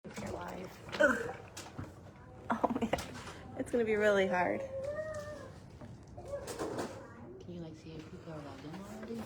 If you're live. Ugh. Oh man, it's gonna be really hard. Can you see if people are logged in already?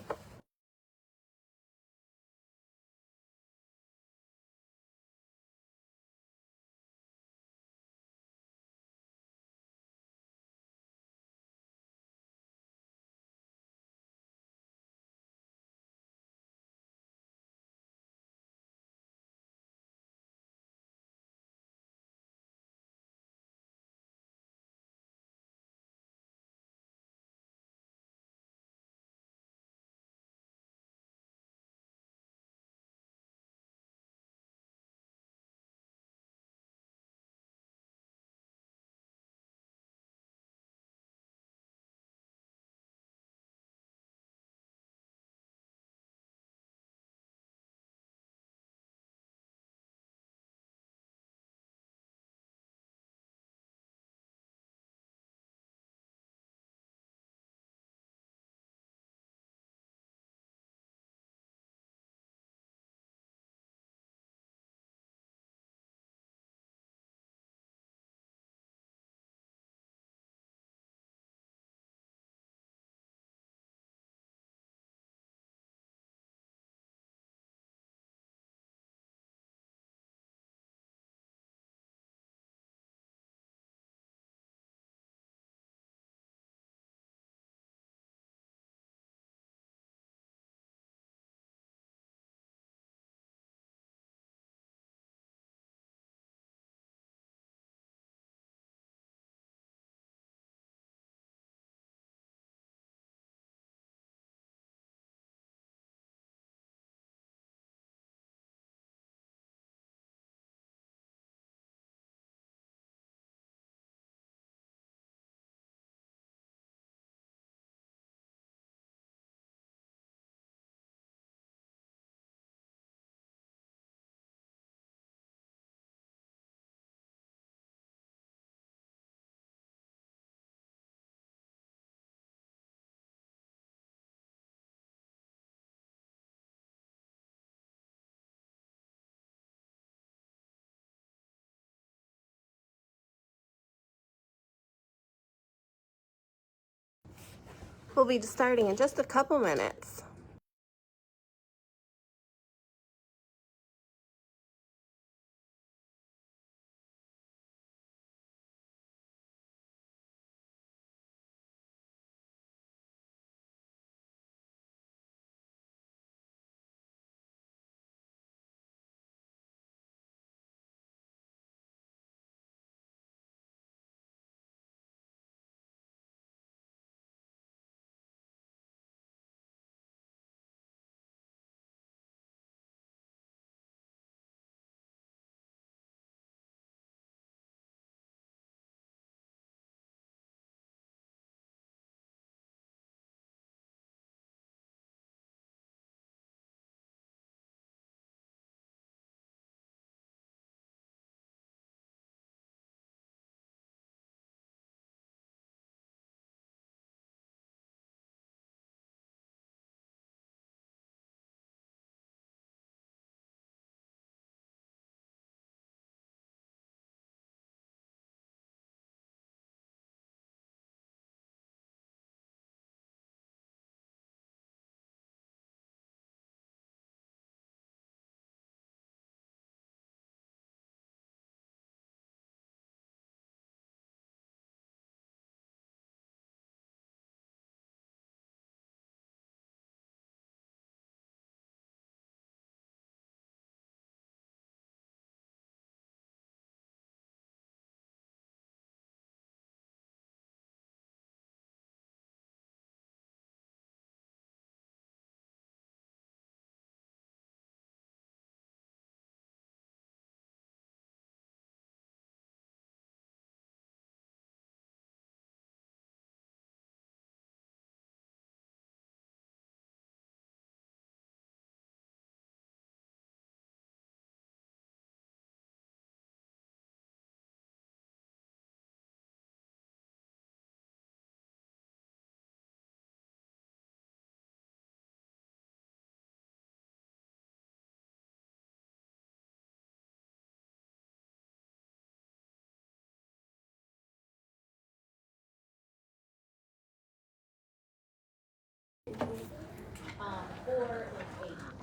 We'll be starting in just a couple minutes.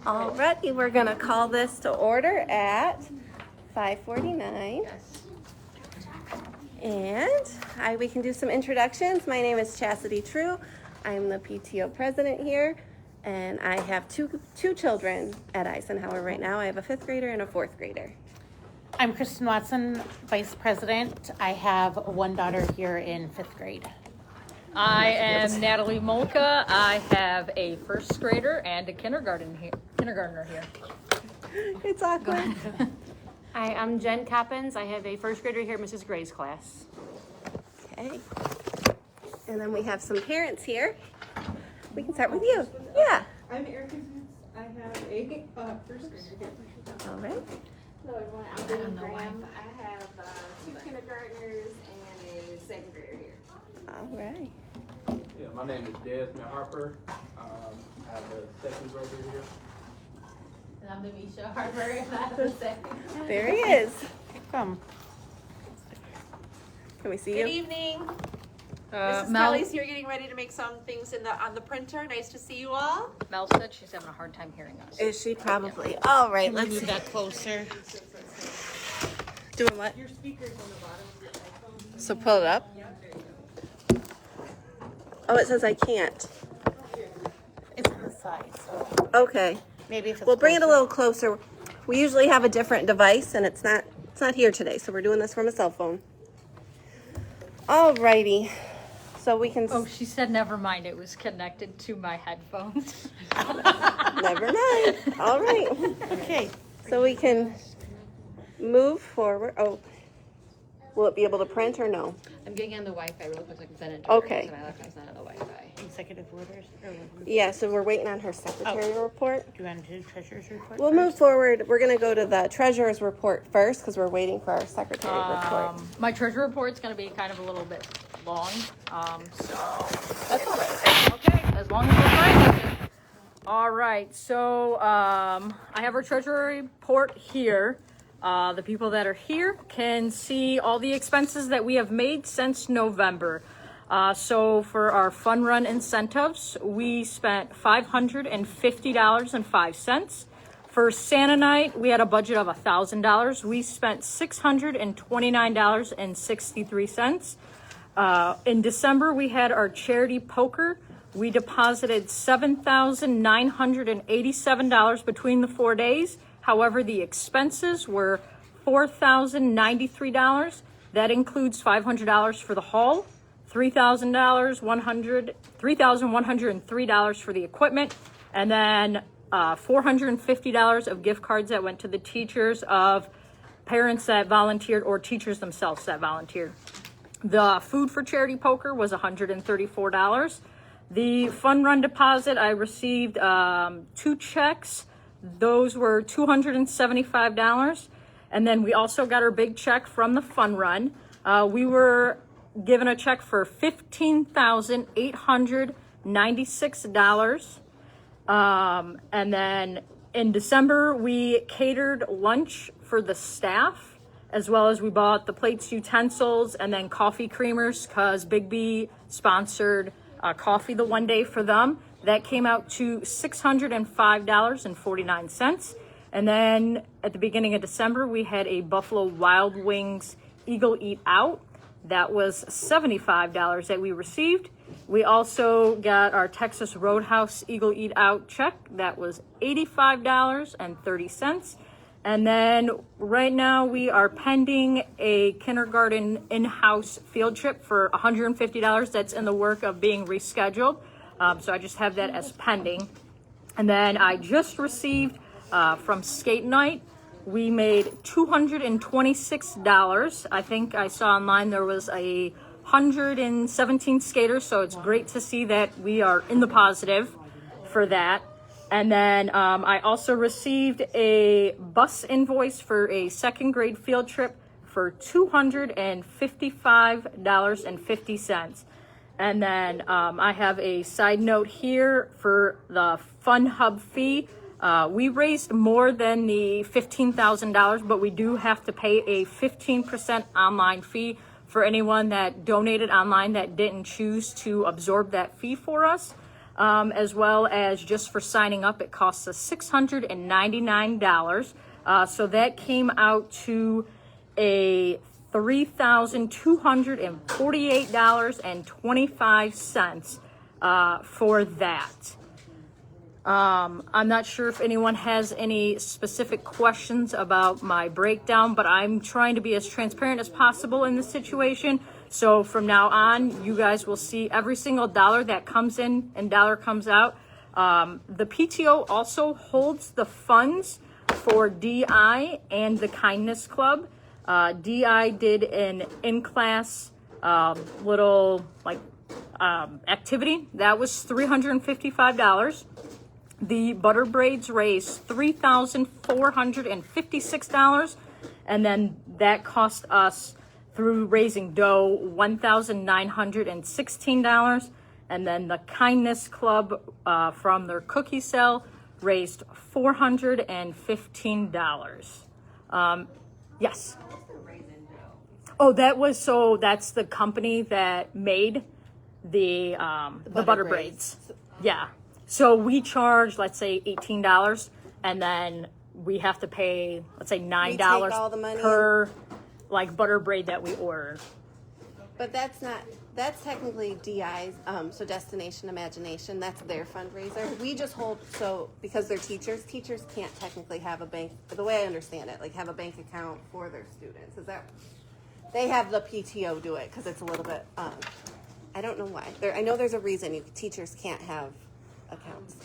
Alrighty, we're gonna call this to order at 5:49. And we can do some introductions. My name is Chastity True. I'm the PTO president here, and I have two children at Eisenhower right now. I have a 5th grader and a 4th grader. I'm Kristen Watson, Vice President. I have one daughter here in 5th grade. I am Natalie Molka. I have a 1st grader and a kindergartner here. It's awkward. Hi, I'm Jen Coppins. I have a 1st grader here, Mrs. Gray's class. Okay. And then we have some parents here. We can start with you. Yeah. I'm Erica Zeus. I have a 1st grader here. All right. Hello everyone, I'm Betty Graham. I have 2 kindergartners and a 2nd grader here. All right. Yeah, my name is Desmond Harper. I have a 2nd grader here. And I'm Demisha Harper, and I have a 2nd. There he is. Come. Can we see Good you? evening. Mel, Mrs. Kelly's here getting ready to make some things on the printer. Nice to see you all. Mel said she's having a hard time hearing us. Is she probably? All right. Can you Let's move see. that closer? Doing what? Your speaker's on the bottom of your iPhone. So pull it up. Oh, it says I can't. It's on the side, so Okay. maybe if it's We'll bring it a closer. little closer. We usually have a different device, and it's not here today, so we're doing this from a cell phone. All righty. So we can. Oh, she said never mind. It was connected to my headphones. Never mind. All right. Okay. So we can move forward. Oh, will it be able to print or no? I'm getting on the Wi-Fi real quick so I can send it to Okay. her. So my laptop's not on the Wi-Fi. Executive orders. Yeah. So we're waiting on her secretary report. Do you want to do treasurer's report? We'll move forward. We're going to go to the treasurer's report first because we're waiting for our secretary report. My treasure report's going to be kind of a little bit long. So that's all right. Okay, as long as we're fine with it. All right, so I have our treasury report here. The people that are here can see all the expenses that we have made since November. So for our fun run incentives, we spent $550.05. For Santa night, we had a budget of $1,000. We spent $629.63. In December, we had our charity poker. We deposited $7,987 between the 4 days. However, the expenses were $4,093. That includes $500 for the hall, $3,103 for the equipment, and then $450 of gift cards that went to the teachers of parents that volunteered or teachers themselves that volunteered. The food for charity poker was $134. The fun run deposit, I received 2 checks. Those were $275. And then we also got our big check from the fun run. We were given a check for $15,896. And then in December, we catered lunch for the staff, as well as we bought the plates, utensils, and then coffee creamers because Big B sponsored coffee the one day for them. That came out to $605.49. And then at the beginning of December, we had a Buffalo Wild Wings Eagle Eat Out. That was $75 that we received. We also got our Texas Roadhouse Eagle Eat Out check. That was $85.30. And then right now we are pending a kindergarten in-house field trip for $150. That's in the work of being rescheduled. So I just have that as pending. And then I just received from Skate Night, we made $226. I think I saw online there was 117 skaters, so it's great to see that we are in the positive for that. And then I also received a bus invoice for a 2nd grade field trip for $255.50. And then I have a side note here for the Fun Hub fee. We raised more than the $15,000, but we do have to pay a 15% online fee for anyone that donated online that didn't choose to absorb that fee for us. as well as just for signing up, it costs us $699. So that came out to a $3,248.25 for that. I'm not sure if anyone has any specific questions about my breakdown, but I'm trying to be as transparent as possible in this situation. So from now on, you guys will see every single dollar that comes in and dollar comes out. The PTO also holds the funds for DI and the Kindness Club. DI did an in-class little activity. That was $355. The butter braids raised $3,456, and then that cost us, through raising dough, $1,916, and then the Kindness Club from their cookie sale raised $415. Yes. Oh, that's the company that made the butter braids. Yeah. So we charge, let's say, $18, and then we have to pay, let's say, $9 all the money per butter braid that we order. But that's technically DI's, so Destination Imagination, that's their fundraiser. We just hold, so because they're teachers can't technically have a bank, the way I understand it, have a bank account for their students. Is that, they have the PTO do it because it's a little bit, I don't know why. I know there's a reason teachers can't have accounts.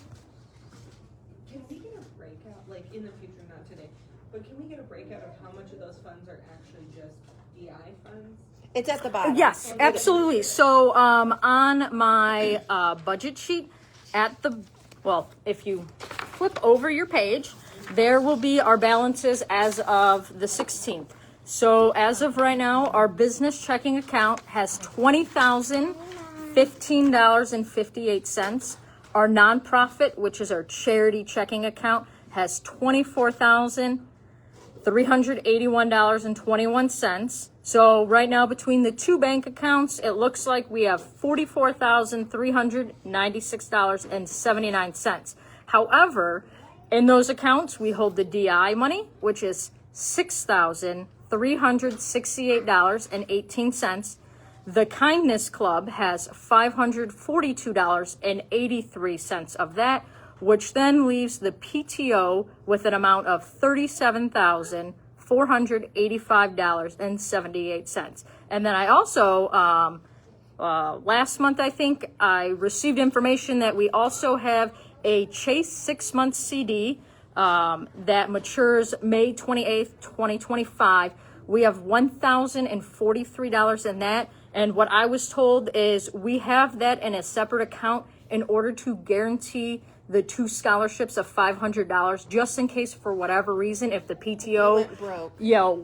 Can we get a breakout, in the future, not today, but can we get a breakout of how much of those funds are actually just DI funds? It's at the bottom. Yes, absolutely. So on my budget sheet, if you flip over your page, there will be our balances as of the 16th. So as of right now, our business checking account has $20,015.58. Our nonprofit, which is our charity checking account, has $24,381.21. So right now, between the two bank accounts, it looks like we have $44,396.79. However, in those accounts, we hold the DI money, which is $6,368.18. The Kindness Club has $542.83 of that, which then leaves the PTO with an amount of $37,485.78. And then I also, last month, I think, I received information that we also have a Chase 6-month CD that matures May 28th, 2025. We have $1,043 in that. And what I was told is we have that in a separate account in order to guarantee the two scholarships of $500, just in case, for whatever reason, if the PTO Went broke.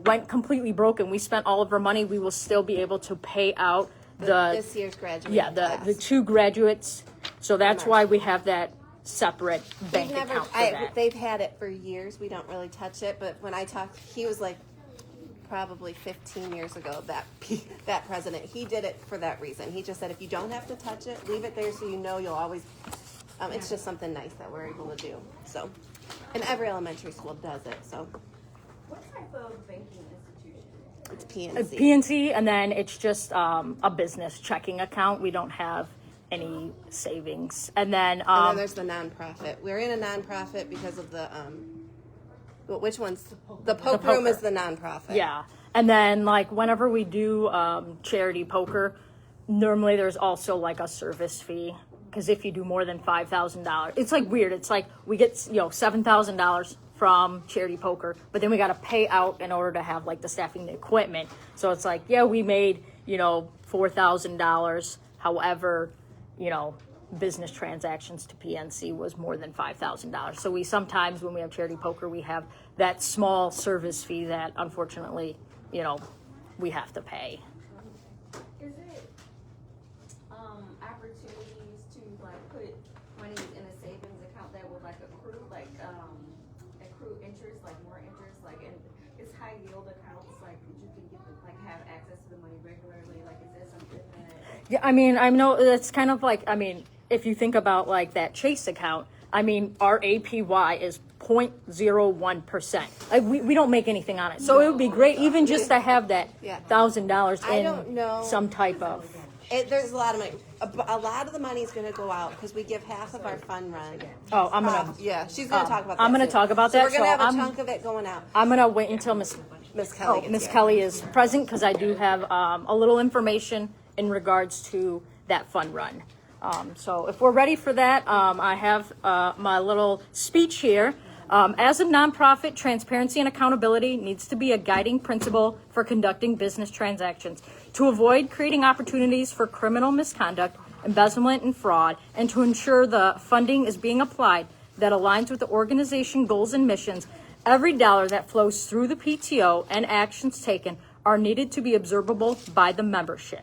Went completely broke and we spent all of our money, we will still be able to pay out This year's graduate class. the two graduates. So that's why we have that separate bank account for that. They've had it for years. We don't really touch it, but when I talked, he was probably 15 years ago, that president, he did it for that reason. He just said, if you don't have to touch it, leave it there so you'll always, it's just something nice that we're able to do. So, and every elementary school does it, so. What type of banking institution? It's PNC. PNC, and then it's just a business checking account. We don't have any savings. And then There's the nonprofit. We're in a nonprofit because of the, which one's, the Poke Room is the nonprofit. Yeah. And then whenever we do charity poker, normally there's also a service fee. Because if you do more than $5,000, it's weird. It's we get $7,000 from charity poker, but then we got to pay out in order to have the staffing, the equipment. So it's we made $4,000. However, business transactions to PNC was more than $5,000. So we sometimes, when we have charity poker, we have that small service fee that unfortunately, we have to pay. Is it opportunities to put money in a savings account that will accrue accrue interest, more interest, and it's high yield accounts you can get have access to the money regularly? Is that something that? Yeah, I know it's kind of if you think about like that Chase account, I mean, our APY is 0.01%. Like we don't make anything on it. So it would be great even just to have that Yeah. $1,000 I don't know. in some type of. There's a lot of money. A lot of the money is going to go out because we give half of our fun run. Oh, I'm gonna. Yeah, she's going to talk about that. I'm gonna too. talk about So that, we're going to so have a I'm- chunk of it going out. I'm gonna wait until Miss Kelly gets Miss here. Kelly is present because I do have a little information in regards to that fun run. So if we're ready for that, I have my little speech here. As a nonprofit, transparency and accountability needs to be a guiding principle for conducting business transactions. To avoid creating opportunities for criminal misconduct, embezzlement, and fraud, and to ensure the funding is being applied that aligns with the organization goals and missions, every dollar that flows through the PTO and actions taken are needed to be observable by the membership.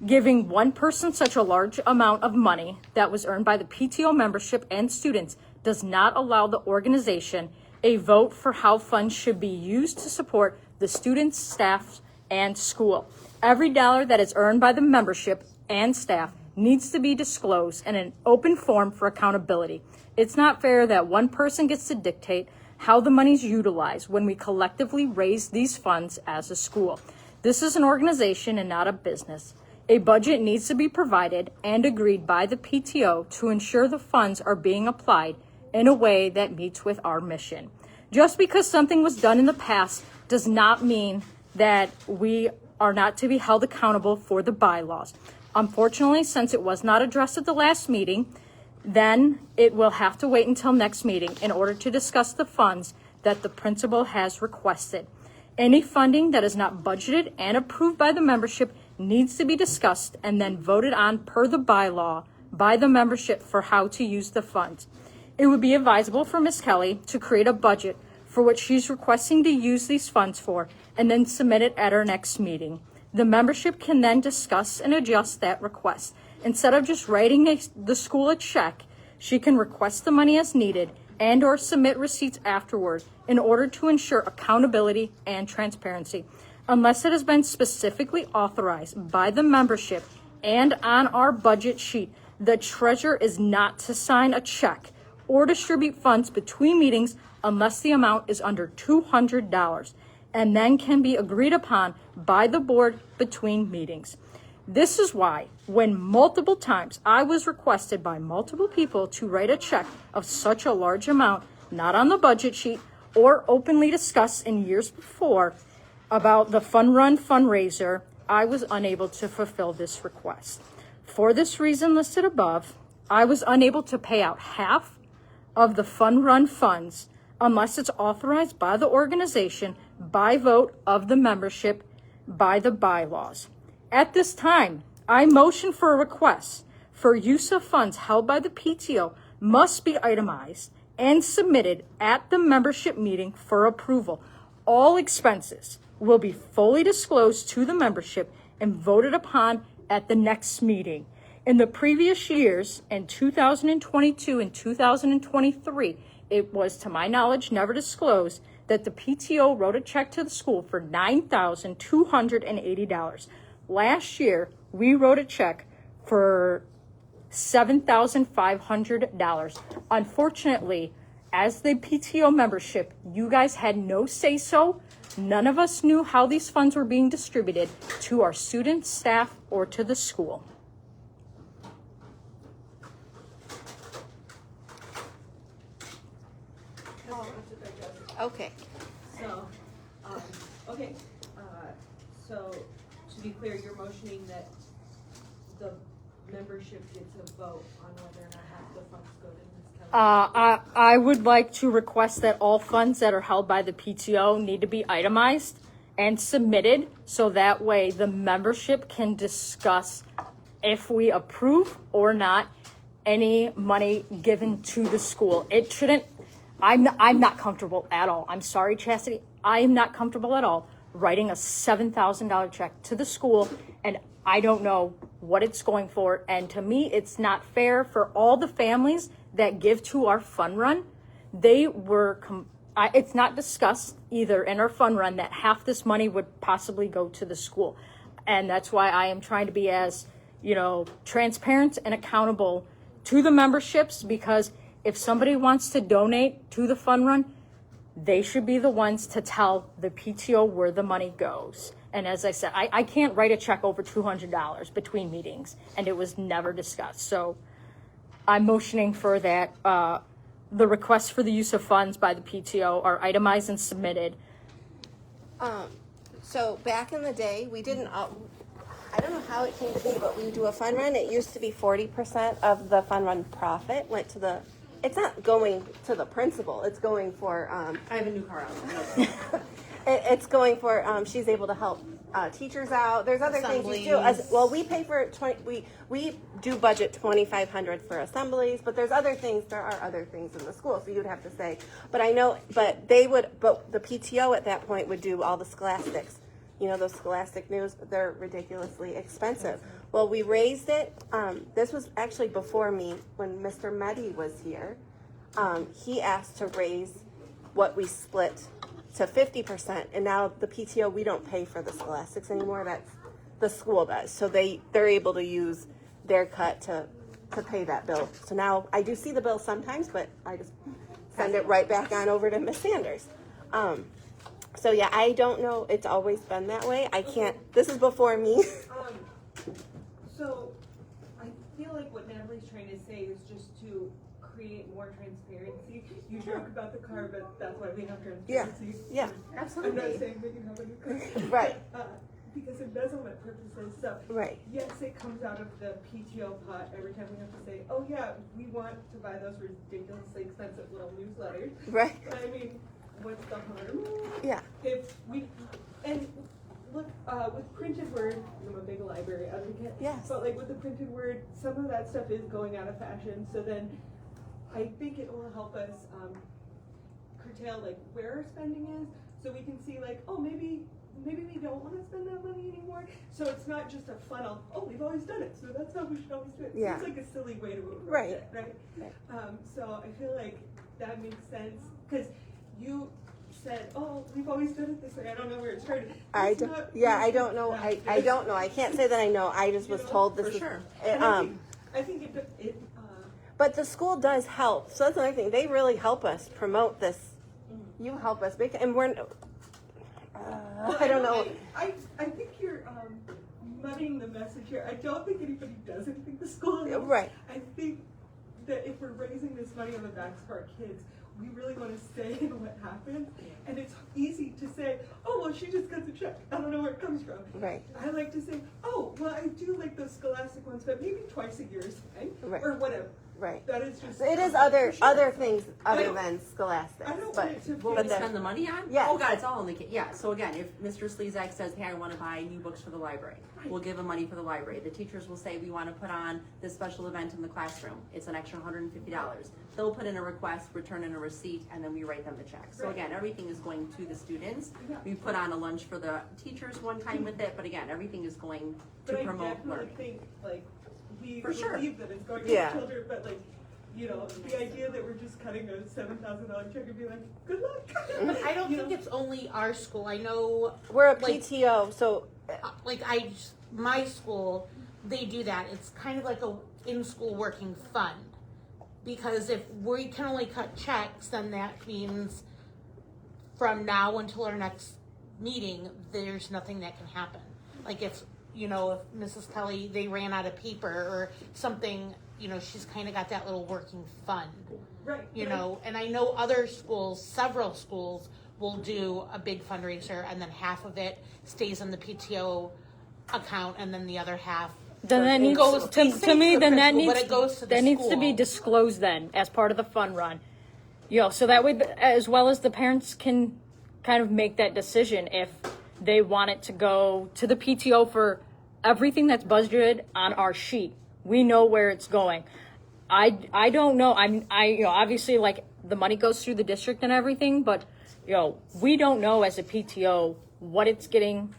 Giving one person such a large amount of money that was earned by the PTO membership and students does not allow the organization a vote for how funds should be used to support the students, staff, and school. Every dollar that is earned by the membership and staff needs to be disclosed in an open form for accountability. It's not fair that one person gets to dictate how the money is utilized when we collectively raise these funds as a school. This is an organization and not a business. A budget needs to be provided and agreed by the PTO to ensure the funds are being applied in a way that meets with our mission. Just because something was done in the past does not mean that we are not to be held accountable for the bylaws. Unfortunately, since it was not addressed at the last meeting, then it will have to wait until next meeting in order to discuss the funds that the principal has requested. Any funding that is not budgeted and approved by the membership needs to be discussed and then voted on per the bylaw by the membership for how to use the funds. It would be advisable for Ms. Kelly to create a budget for what she's requesting to use these funds for and then submit it at our next meeting. The membership can then discuss and adjust that request. Instead of just writing the school a check, she can request the money as needed and or submit receipts afterward in order to ensure accountability and transparency. Unless it has been specifically authorized by the membership and on our budget sheet, the treasurer is not to sign a check or distribute funds between meetings unless the amount is under $200 and then can be agreed upon by the board between meetings. This is why when multiple times I was requested by multiple people to write a check of such a large amount, not on the budget sheet or openly discussed in years before about the Fun Run fundraiser, I was unable to fulfill this request. For this reason listed above, I was unable to pay out half of the Fun Run funds unless it's authorized by the organization by vote of the membership by the bylaws. At this time, I motion for a request for use of funds held by the PTO must be itemized and submitted at the membership meeting for approval. All expenses will be fully disclosed to the membership and voted upon at the next meeting. In the previous years, in 2022 and 2023, it was, to my knowledge, never disclosed that the PTO wrote a check to the school for $9,280. Last year, we wrote a check for $7,500. Unfortunately, as the PTO membership, you guys had no say-so. None of us knew how these funds were being distributed to our students, staff, or to the school. Okay. So, okay, so to be clear, you're motioning that the membership gets a vote on whether or not half the funds go to Ms. Kelly? I would like to request that all funds that are held by the PTO need to be itemized and submitted so that way the membership can discuss if we approve or not any money given to the school. It shouldn't, I'm not comfortable at all. I'm sorry, Chastity. I am not comfortable at all writing a $7,000 check to the school and I don't know what it's going for. And to me, it's not fair for all the families that give to our fun run. They were, it's not discussed either in our fun run that half this money would possibly go to the school. And that's why I am trying to be as, transparent and accountable to the memberships, because if somebody wants to donate to the fun run, they should be the ones to tell the PTO where the money goes. And as I said, I can't write a check over $200 between meetings, and it was never discussed. So I'm motioning for that. The requests for the use of funds by the PTO are itemized and submitted. So back in the day, we didn't, I don't know how it came to be, but we do a fun run. It used to be 40% of the fun run profit went to the, it's not going to the principal, it's going for, I have a new car out. it's going for, she's able to help teachers out. There's other things you do. Well, we pay for we do budget $2,500 for assemblies, but there's other things. There are other things in the school, so you'd have to say. But I know, but the PTO at that point would do all the scholastics. You know, those scholastic news, they're ridiculously expensive. Well, we raised it. This was actually before me when Mr. Meddy was here. He asked to raise what we split to 50%, and now the PTO, we don't pay for the scholastics anymore. That's the school does. So they're able to use their cut to pay that bill. So now I do see the bill sometimes, but I just send it right back on over to Miss Sanders. So yeah, I don't know. It's always been that way. I can't. This is before me. So I feel like what Natalie's trying to say is just to create more transparency. You joke about the car, but that's why we have transparency. Yeah, absolutely. I'm not saying that you have a new car. Right. Because embezzlement purposes, so right. Yes, it comes out of the PTO pot every time we have to say, oh yeah, we want to buy those ridiculously expensive little newsletters. Right. But I mean, what's the harm? Yeah. If we, and look, with printed word, I'm a big library advocate. Yes. But like with the printed word, some of that stuff is going out of fashion. So then I think it will help us curtail like where our spending is, so we can see like, oh, maybe we don't want to spend that money anymore. So it's not just a funnel. Oh, we've always done it, so that's how we should always do it. Yeah. It's like a silly way to approach Right. it, right? So I feel like that makes sense because you said, oh, we've always done it this way. I don't know where it started. I don't. Yeah, I don't know. I don't know. I can't say that I know. I just was told this. For sure. I think it But the school does help. So that's another thing. They really help us promote this. You help us make, and we're. I don't know. I think you're muddying the message here. I don't think anybody doesn't think the school helps. Right. I think that if we're raising this money on the backs of our kids, we really want to stay in what happened. And it's easy to say, oh, well, she just gets a check. I don't know where it comes from. Right. I like to say, oh, well, I do like those scholastic ones, but maybe twice a year is fine. Right. Or whatever. Right. That is just. It is other Sure. other things other don't- than scholastics. I don't but want it to What feel we then- spend the money on? Yes. Oh God, it's all in the kit. Yeah. So again, if Mr. Slezak says, "Hey, I want to buy new books for the library," we'll give him money for the library. The teachers will say, "We want to put on this special event in the classroom. It's an extra $150." They'll put in a request, return in a receipt, and then we write them the check. So Right. again, everything is going to the students. Yeah. We put on a lunch for the teachers one time with it, but again, everything is going to But I promote definitely learning. think, like, we For sure. believe that it's going to Yeah. the children, but like, you know, the idea that we're just cutting a $7,000 check and be like, good luck. But I don't You think know? it's only our school. I know, We're a Like- PTO, so like my school, they do that. It's kind of like a in-school working fund. Because if we can only cut checks, then that means from now until our next meeting, there's nothing that can happen. Like if, if Mrs. Kelly, they ran out of paper or something, she's kind of got that little working fund, Right. and I know other schools, several schools will do a big fundraiser and then half of it stays in the PTO account and then the other half Then that needs goes to me. Then that needs but it goes to the that needs to be school. disclosed then as part of the fun run. So that way, as well as the parents can kind of make that decision if they want it to go to the PTO for everything that's budgeted on our sheet. We know where it's going. I don't know. Obviously like the money goes through the district and everything, but we don't know as a PTO what it's getting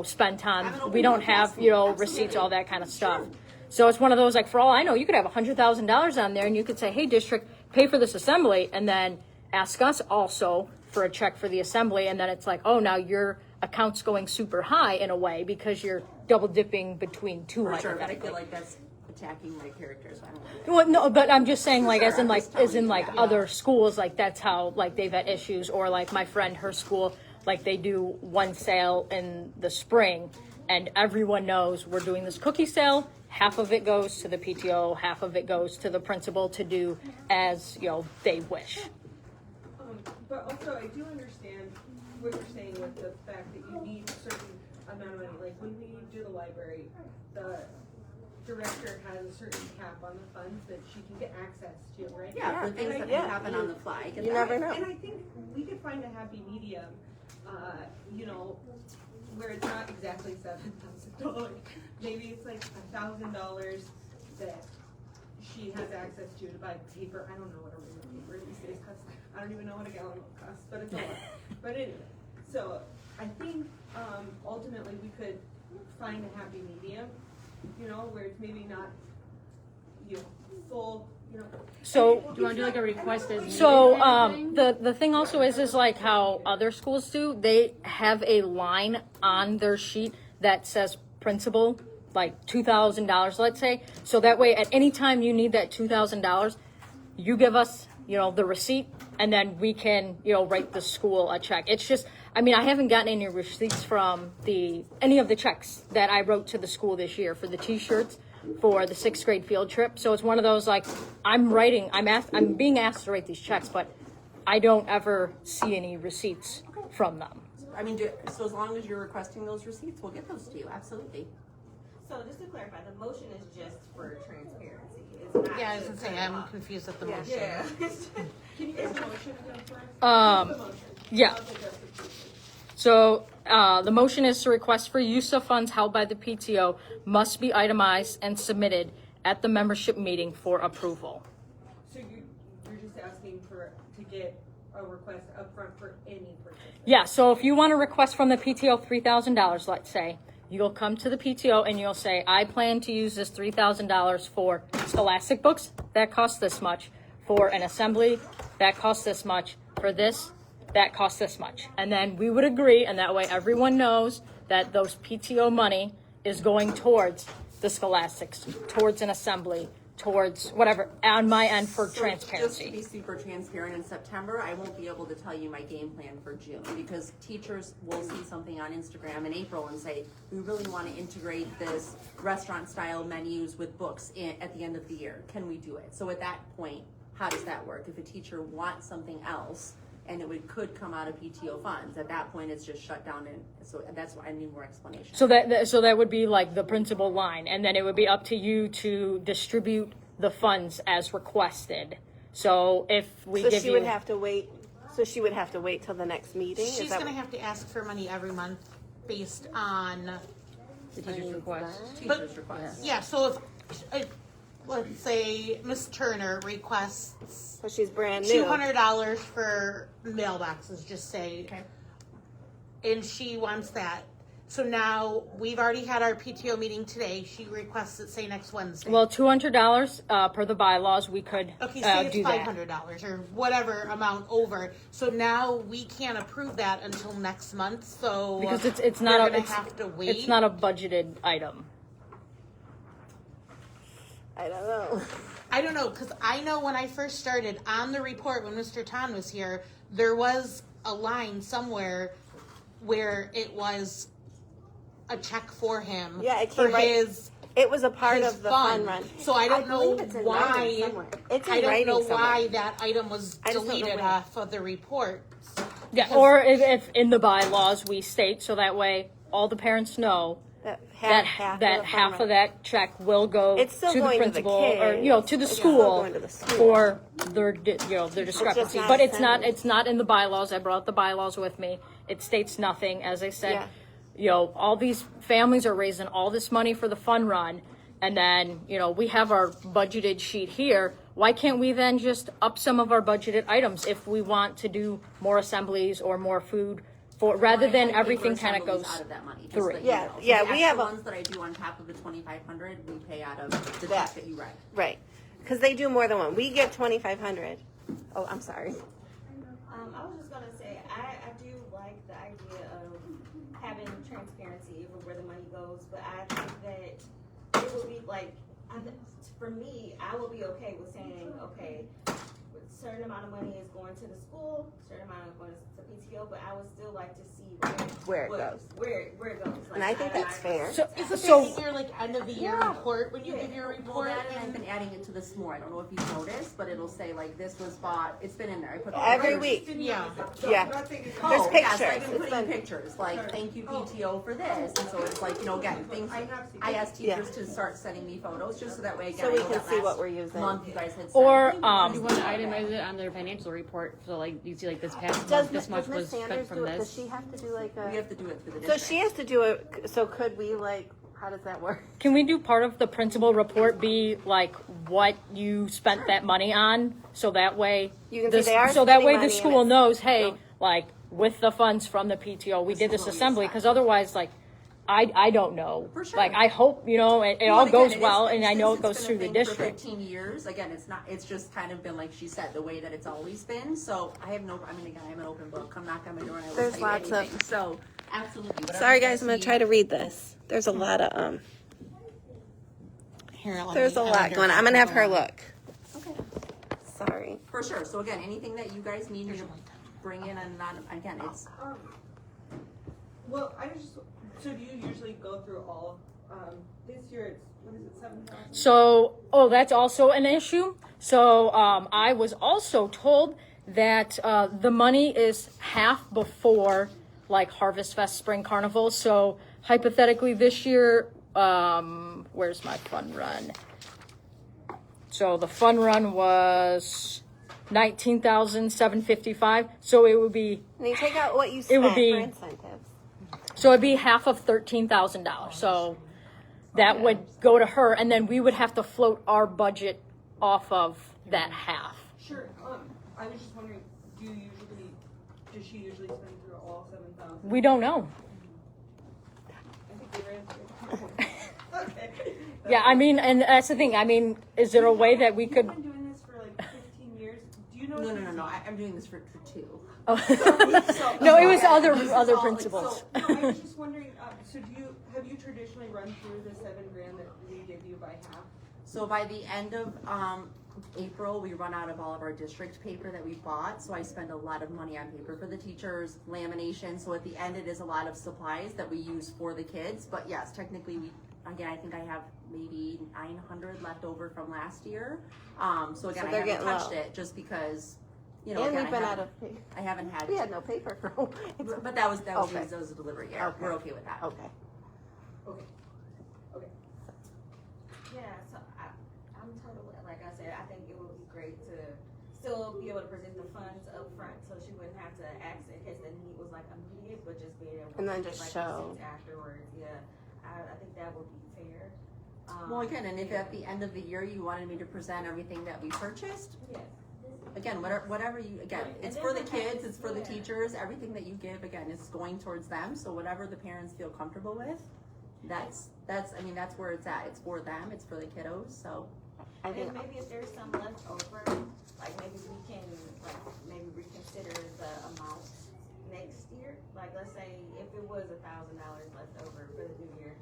spent on. We don't have receipts, all that kind of stuff. So it's one of those, like, for all I know, you could have $100,000 on there and you could say, hey, district, pay for this assembly, and then ask us also for a check for the assembly. And then it's like, oh, now your account's going super high in a way because you're double dipping between two. For sure, but I feel like that's attacking my character, so I don't want to. Well, no, but I'm just saying, like, as in like, Just telling as in you like that. other schools, like that's how like they've had issues, or like my friend, her school, like they do one sale in the spring, and everyone knows we're doing this cookie sale. Half of it goes to the PTO, half of it goes to the principal to do as they wish. But also, I do understand what you're saying with the fact that you need a certain amount of money. Like when we do the library, the director has a certain cap on the funds that she can get access to, right? Yeah, for things And I- that happen on the fly. I get You that. never know. And I think we could find a happy medium, where it's not exactly $7,000. Maybe it's like $1,000 that she has access to buy paper. I don't know what a regular paper these days costs. I don't even know what a gallon costs, but it's a lot. But anyway, so I think ultimately we could find a happy medium, where it's maybe not, full, So Do you wanna do like a request as needed So kind of thing? the thing also is like how other schools do. They have a line on their sheet that says principal, like $2,000, let's say. So that way, at any time you need that $2,000, you give us the receipt, and then we can write the school a check. It's just, I mean, I haven't gotten any receipts from any of the checks that I wrote to the school this year for the T-shirts for the 6th grade field trip. So it's one of those like I'm being asked to write these checks, but I don't ever see any receipts from them. I mean, so as long as you're requesting those receipts, we'll get those to you, absolutely. So just to clarify, the motion is just for transparency. It's not. Yeah, I was to gonna say, cut I'm off. confused at the motion. Yeah. Can you guys motion again for us? Um, The motion. yeah. Not the justification. So the motion is to request for use of funds held by the PTO must be itemized and submitted at the membership meeting for approval. So you're just asking to get a request upfront for any purchase? Yeah, so if you want to request from the PTO $3,000, let's say, you'll come to the PTO and you'll say, I plan to use this $3,000 for scholastic books, that costs this much, for an assembly, that costs this much, for this, that costs this much. And then we would agree, and that way everyone knows that those PTO money is going towards the scholastics, towards an assembly, towards whatever, on my end for So transparency. Just to be super transparent, in September, I won't be able to tell you my game plan for June, because teachers will see something on Instagram in April and say, we really want to integrate this restaurant-style menus with books at the end of the year. Can we do it? So at that point, how does that work? If a teacher wants something else, and could come out of PTO funds, at that point, it's just shut down, and so that's why I need more explanation. So that would be like the principal line, and then it would be up to you to distribute the funds as requested. So if we So give she you, would have to wait. So she would have to wait till the next meeting. Is She's that gonna have to ask for money every month based on, The teacher's request. Teachers request. yeah, so if, let's say Miss Turner requests So she's brand new. $200 for mailboxes, just say. Okay. And she wants that. So now, we've already had our PTO meeting today. She requests it, say, next Wednesday. well, $200 per the bylaws, we could Okay, say it's do that. $500 or whatever amount over. So now we can't approve that until next month, so. Because it's not we're a gonna it's, have to wait. it's not a budgeted item. I don't know. I don't know, because I know when I first started on the report when Mr. Tan was here, there was a line somewhere where it was a check for him. Yeah, it for came right- his It was a part his of the fund. fun run. So I don't know believe it's in why. writing somewhere. It's in I don't writing know somewhere. why that item was I just don't know deleted where. off of the report. Yeah, or if in the bylaws we state, so that way all the parents know That that half that half of that check will go It's still to the going to the principal or kids. to the It's still school going to the school. for their their discrepancy. not But sending. it's not in the bylaws. I brought the bylaws with me. It states nothing. As I said, Yeah. all these families are raising all this money for the fun run, and then we have our budgeted sheet here. Why can't we then just up some of our budgeted items if we want to do more assemblies or more food for rather My than paper everything kind of assemblies goes out of that money. Just through. so that you Yeah, know. So yeah, the we have extra a- ones that I do on top of the 2,500, we pay out of the That. check that you write. Right. Because they do more than one. We get 2,500. Oh, I'm sorry. I was just gonna say, I do like the idea of having transparency over where the money goes, but I think that it would be like, For me, I will be okay with saying, okay, a certain amount of money is going to the school, certain amount is going to PTO, but I would still like to see Where it goes. Where it goes. Like, And I think that's fair. So, Isn't so that in your like end of the year report when you give your Well, report? that and I've been adding it to this more. I don't know if you've noticed, but it'll say like this was bought. It's been in there. I put Every pictures. week. Yeah. Yeah. There's pictures. Yes, I've been It's putting been- pictures, like, thank you PTO for this, and so it's like, you know, again, things, I asked teachers to start sending me photos, just so that way, again, So I we know can that see what last we're using. month you guys had said. Or, You um, want to itemize it on their financial report, so like, you see like this past Does month, this much Ms. was spent Sanders from do it? Does this. she have to do like We a? have to do it through the So district. she has to do it. So could we like? How does that work? can we do part of the principal report be like what you spent that money on? So that way, You can say they are so that spending way money the and school it's- knows, hey, like with the funds from the PTO, we did this assembly, because otherwise, like, I don't know. For sure. Like, I hope, you know, it Well, all again, goes it is- well, and I know it since goes it's through been the a thing for district. 15 years, again, it's just kind of been, like she said, the way that it's always been, so I have no, I mean, again, I'm an open book, come knock on my door and I will There's tell you lots of- anything, so, absolutely. whatever Sorry you guys, I'm gonna see. try to read this. There's a lot of Here, let There's me- a I lot wonder going on. if I'm gonna have her it's look. Okay. Sorry. For sure, so again, anything that you guys need me to bring in and not, again, it's, Well, I just, so do you usually go through all, this year it's, what is it, 7,000? So, that's also an issue. So, I was also told that the money is half before like Harvest Fest, Spring Carnival. So, hypothetically, this year, where's my fun run? So the fun run was $19,755. So it would be And you take out what you It spent would be- for incentives. So it'd be half of $13,000. So that would go to her, and then we would have to float our budget off of that half. Sure, I was just wondering, does she usually spend through all 7,000? We don't know. I think you answered. Okay. Yeah, I mean, and that's the thing. I mean, is there a way that we could? You've been doing this for like 15 years, do you know? no, I'm doing this for two. Oh. No, it was other all, principals. So, no, I was just wondering, so have you traditionally run through the $7,000 that we give you by half? So by the end of April, we run out of all of our district paper that we bought. So I spend a lot of money on paper for the teachers, lamination. So at the end, it is a lot of supplies that we use for the kids. But yes, technically, I think I have maybe 900 left over from last year. So again, I they're haven't getting touched low. it just because, you know, And again, we've been out of paper. I haven't had. We had no paper for. But that was Okay. a delivery. Yeah, Okay. we're okay with that. Okay. Okay. Yeah, so I'm totally, like I said, I think it would be great to still be able to present the funds up front, so she wouldn't have to ask in case the need was like immediate, but just be able to. And then get, just like, show. receipts afterwards, yeah. I think that would be fair. Well, again, and if at the end of the year you wanted me to present everything that we purchased, Yes. again, whatever you, again, Right. it's And for then the the kids, parents, it's for the yeah. teachers, everything that you give, again, is going towards them, so whatever the parents feel comfortable with, that's where it's at, it's for them, it's for the kiddos, so. I think And maybe if there's some left over, like maybe we can, like, maybe reconsider the amount next year. Like, let's say if it was $1,000 left over for the new year,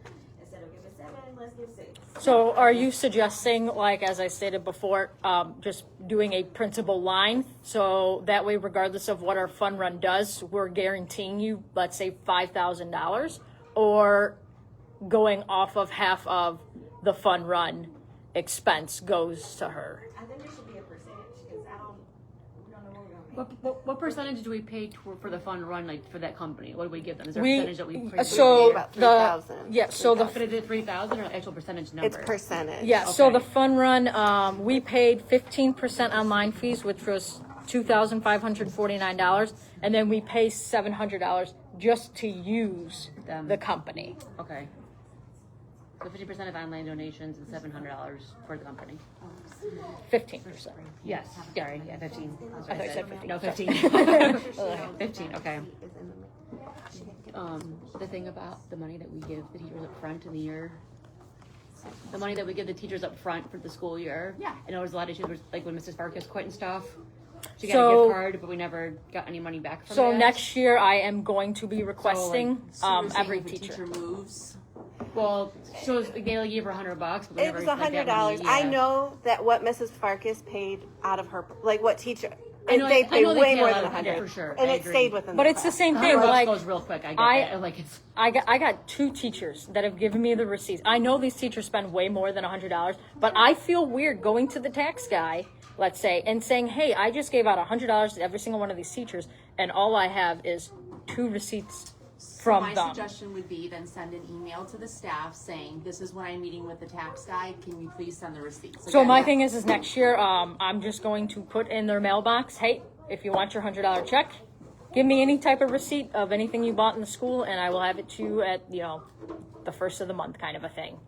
instead of giving 7, let's give 6. So are you suggesting, like, as I stated before, just doing a principal line? So that way, regardless of what our fund run does, we're guaranteeing you, let's say, $5,000, or going off of half of the fund run expense goes to her. I think there should be a percentage, because we don't know what we're gonna make. What percentage do we pay for the fund run, like, for that company? What do we give them? Is there a We percentage that we pay? so About the 3,000. yeah so the But is it 3,000 or actual percentage number? it's percentage. yeah so Okay. the fund run we paid 15% online fees, which was $2,549, and then we pay $700 just to use Them. the company. Okay. So 50% of online donations and $700 for the company. 15%. Yes, sorry, yeah, 15. That's what I thought you said 15. No, 15. 15, okay. The thing about the money that we give the teachers up front in the year, the money that we give the teachers up front for the school year. Yeah. I know there's a lot of issues, with, like when Mrs. Farkas quit and stuff. She got a So- gift card, but we never got any money back from So that. next year I am going to be requesting So you're saying every if a teacher. moves, Well, so Gail gave her $100, but we It never, was like, that money, $100. I yeah. know that what Mrs. Farkas paid out of her, like what teacher, I know- they I paid know they way pay more a than lot, $100. yeah, for sure. And I it agree. stayed within But the it's the class. same $100 thing. Like goes real quick. I get I- that. Like it's. I got 2 teachers that have given me the receipts. I know these teachers spend way more than $100, but I feel weird going to the tax guy, let's say, and saying, "Hey, I just gave out $100 to every single one of these teachers, and all I have is 2 receipts from My them." suggestion would be then send an email to the staff saying, this is when I'm meeting with the tax guy, can you please send the receipts? So Again, my that's- thing is next year, I'm just going to put in their mailbox, "Hey, if you want your $100 check, give me any type of receipt of anything you bought in the school, and I will have it to you at, the first of the month," kind of a thing.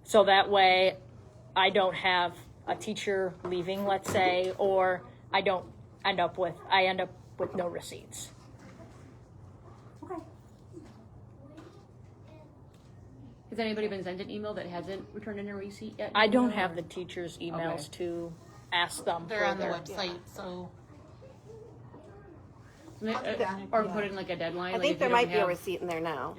So that way, I don't have a teacher leaving, let's say, or I end up with no receipts. Okay. Has anybody been sent an email that hasn't returned in a receipt yet? I don't have the teachers' emails Okay. to ask them. They're for on the their- website, so. Or put in like a deadline. I like think if there you don't might be a have- receipt in there now.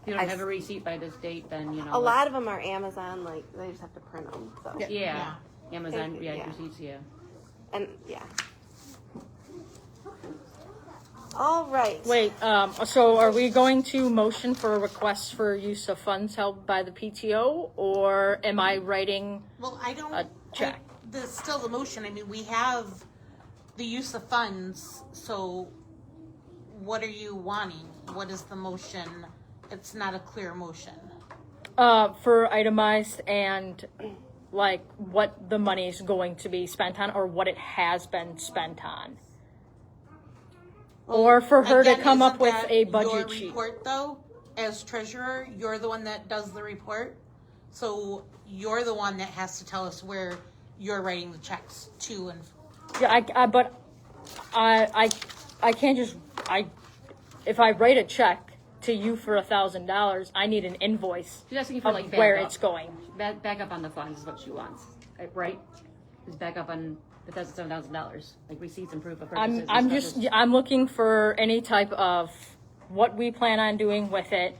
If you don't have a receipt by this date, then A lot of them are Amazon, like they just have to print them. So. Yeah. Amazon, Yeah. yeah, receipts, yeah. And yeah. All right. Wait, so are we going to motion for a request for use of funds held by the PTO, or am I writing? Well, I don't. A check. There's still the motion. I mean, we have the use of funds. So, what are you wanting? What is the motion? It's not a clear motion. For itemized and like what the money is going to be spent on, or what it has been spent on. Or for her to Again, come up isn't with that a budget your sheet. report, though, as treasurer, you're the one that does the report. So you're the one that has to tell us where you're writing the checks to and. Yeah, but I can't just if I write a check to you for $1,000, I need an invoice She's asking for of like where backup. it's going. Back up on the funds is what she wants, right? Is back up on the $7,000, like receipts and proof of purchases. I'm looking for any type of what we plan on doing with it,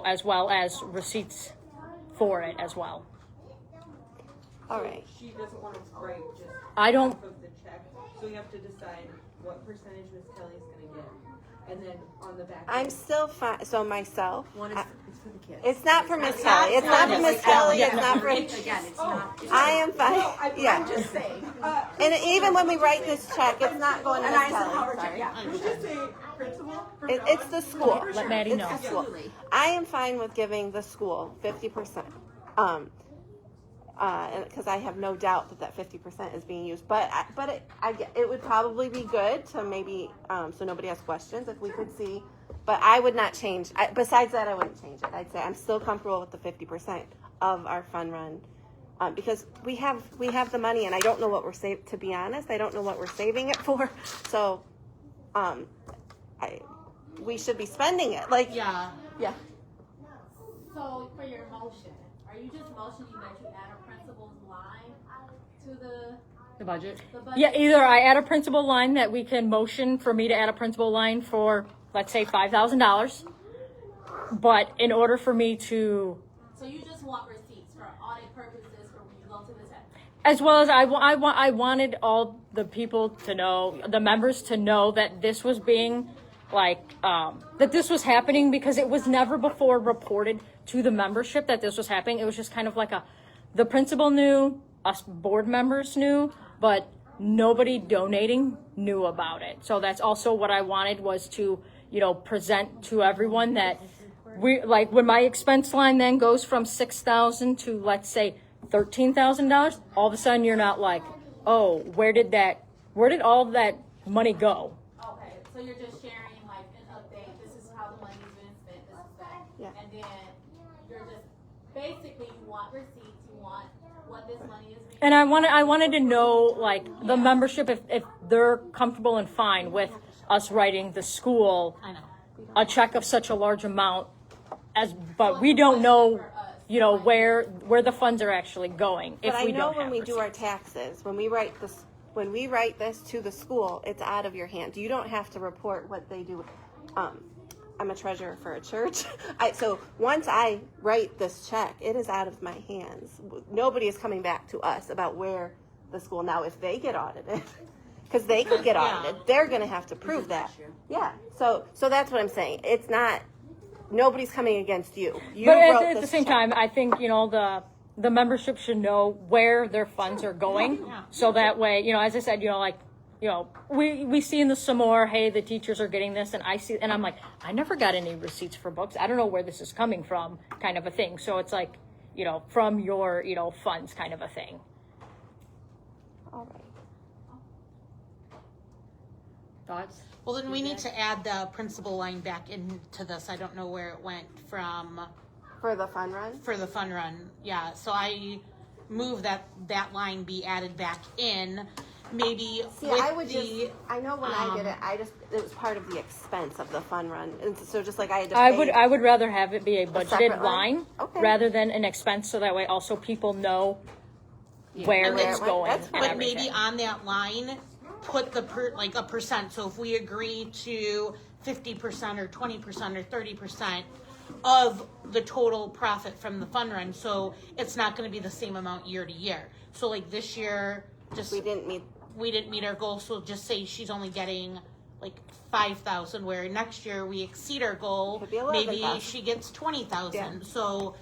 as well as receipts for it as well. All right. She doesn't want to write just I don't- half of the check, so we have to decide what percentage Miss Kelly's gonna get. And then on the back. I'm still fine. So myself. One is, it's for the kids. It's not for Miss Kelly. It's not for Miss Kelly. It's not for. Again, it's not. I am fine. No, Yeah. I'm just saying. And even when we write this check, it's not going to Miss Kelly. Sorry. Yeah, we just say principal. It's the school. Let Maddie know. It's the school. Absolutely. I am fine with giving the school 50%. Because I have no doubt that 50% is being used. But it would probably be good to maybe, so nobody has questions, if we could see. But I would not change. Besides that, I wouldn't change it. I'd say I'm still comfortable with the 50% of our fund run. Because we have the money, and I don't know what we're saving. To be honest, I don't know what we're saving it for. So, we should be spending it. Like, Yeah. yeah. So for your motion, are you just motioning that you add a principal's line to The budget. the budget? Yeah, either I add a principal line that we can motion for me to add a principal line for, let's say, $5,000. But in order for me to, So you just want receipts for audit purposes for when you go to the test? as well as I wanted all the people to know, the members to know that this was being that this was happening, because it was never before reported to the membership that this was happening. It was just kind of like the principal knew, us board members knew, but nobody donating knew about it. So that's also what I wanted, was to, present to everyone that when my expense line then goes from $6,000 to, let's say, $13,000, all of a sudden you're not like, oh, where did all that money go? Okay, so you're just sharing like an update, this is how the money's been spent, this is that. Yeah. And then you're just, basically you want receipts, you want what this money is being. And I wanted to know, the membership, if they're comfortable and fine with us writing the school I know. a check of such a large amount, but we don't know, where the funds are actually going. But if I we know don't when have we do our receipts. taxes, when we write this to the school, it's out of your hands. You don't have to report what they do. I'm a treasurer for a church. So once I write this check, it is out of my hands. Nobody is coming back to us about where the school, now if they get audited, because they could get audited, they're going to have to prove that. Yeah. So that's what I'm saying. It's not, nobody's coming against you. You But wrote at the this same check. time, I think, the membership should know where their funds are going. So that way, as I said, we see in the Samore, hey, the teachers are getting this, and I see, and I'm like, I never got any receipts for books. I don't know where this is coming from, kind of a thing. So it's like, from your, funds, kind of a thing. All right. Thoughts? Well, then we need to add the principal line back into this. I don't know where it went from For the fun run? for the fun run. Yeah, so I move that line be added back in. Maybe See, with I would the, I know when I did it, it was part of the expense of the fun run. And so just like I had to I pay. would rather have it be a budgeted separate line? line Okay. rather than an expense, so that way also people know where And then- it's Where it went, going. that's and fine. but maybe everything. on that line, put the a percent. So if we agree to 50% or 20% or 30% of the total profit from the fun run, so it's not going to be the same amount year to year. So like this year, We didn't meet our goal, so just say she's only getting like 5,000, where next year we exceed our goal, Could be maybe 11,000. she gets 20,000. Yeah. So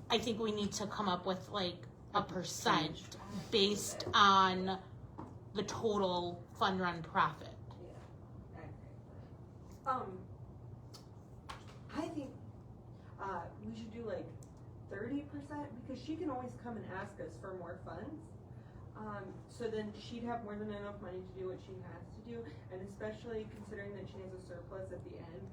I think we need to come up with like a percent based on the total fund run profit. I think, we should do like 30%, because she can always come and ask us for more funds. So then she'd have more than enough money to do what she has to do, and especially considering that she has a surplus at the end,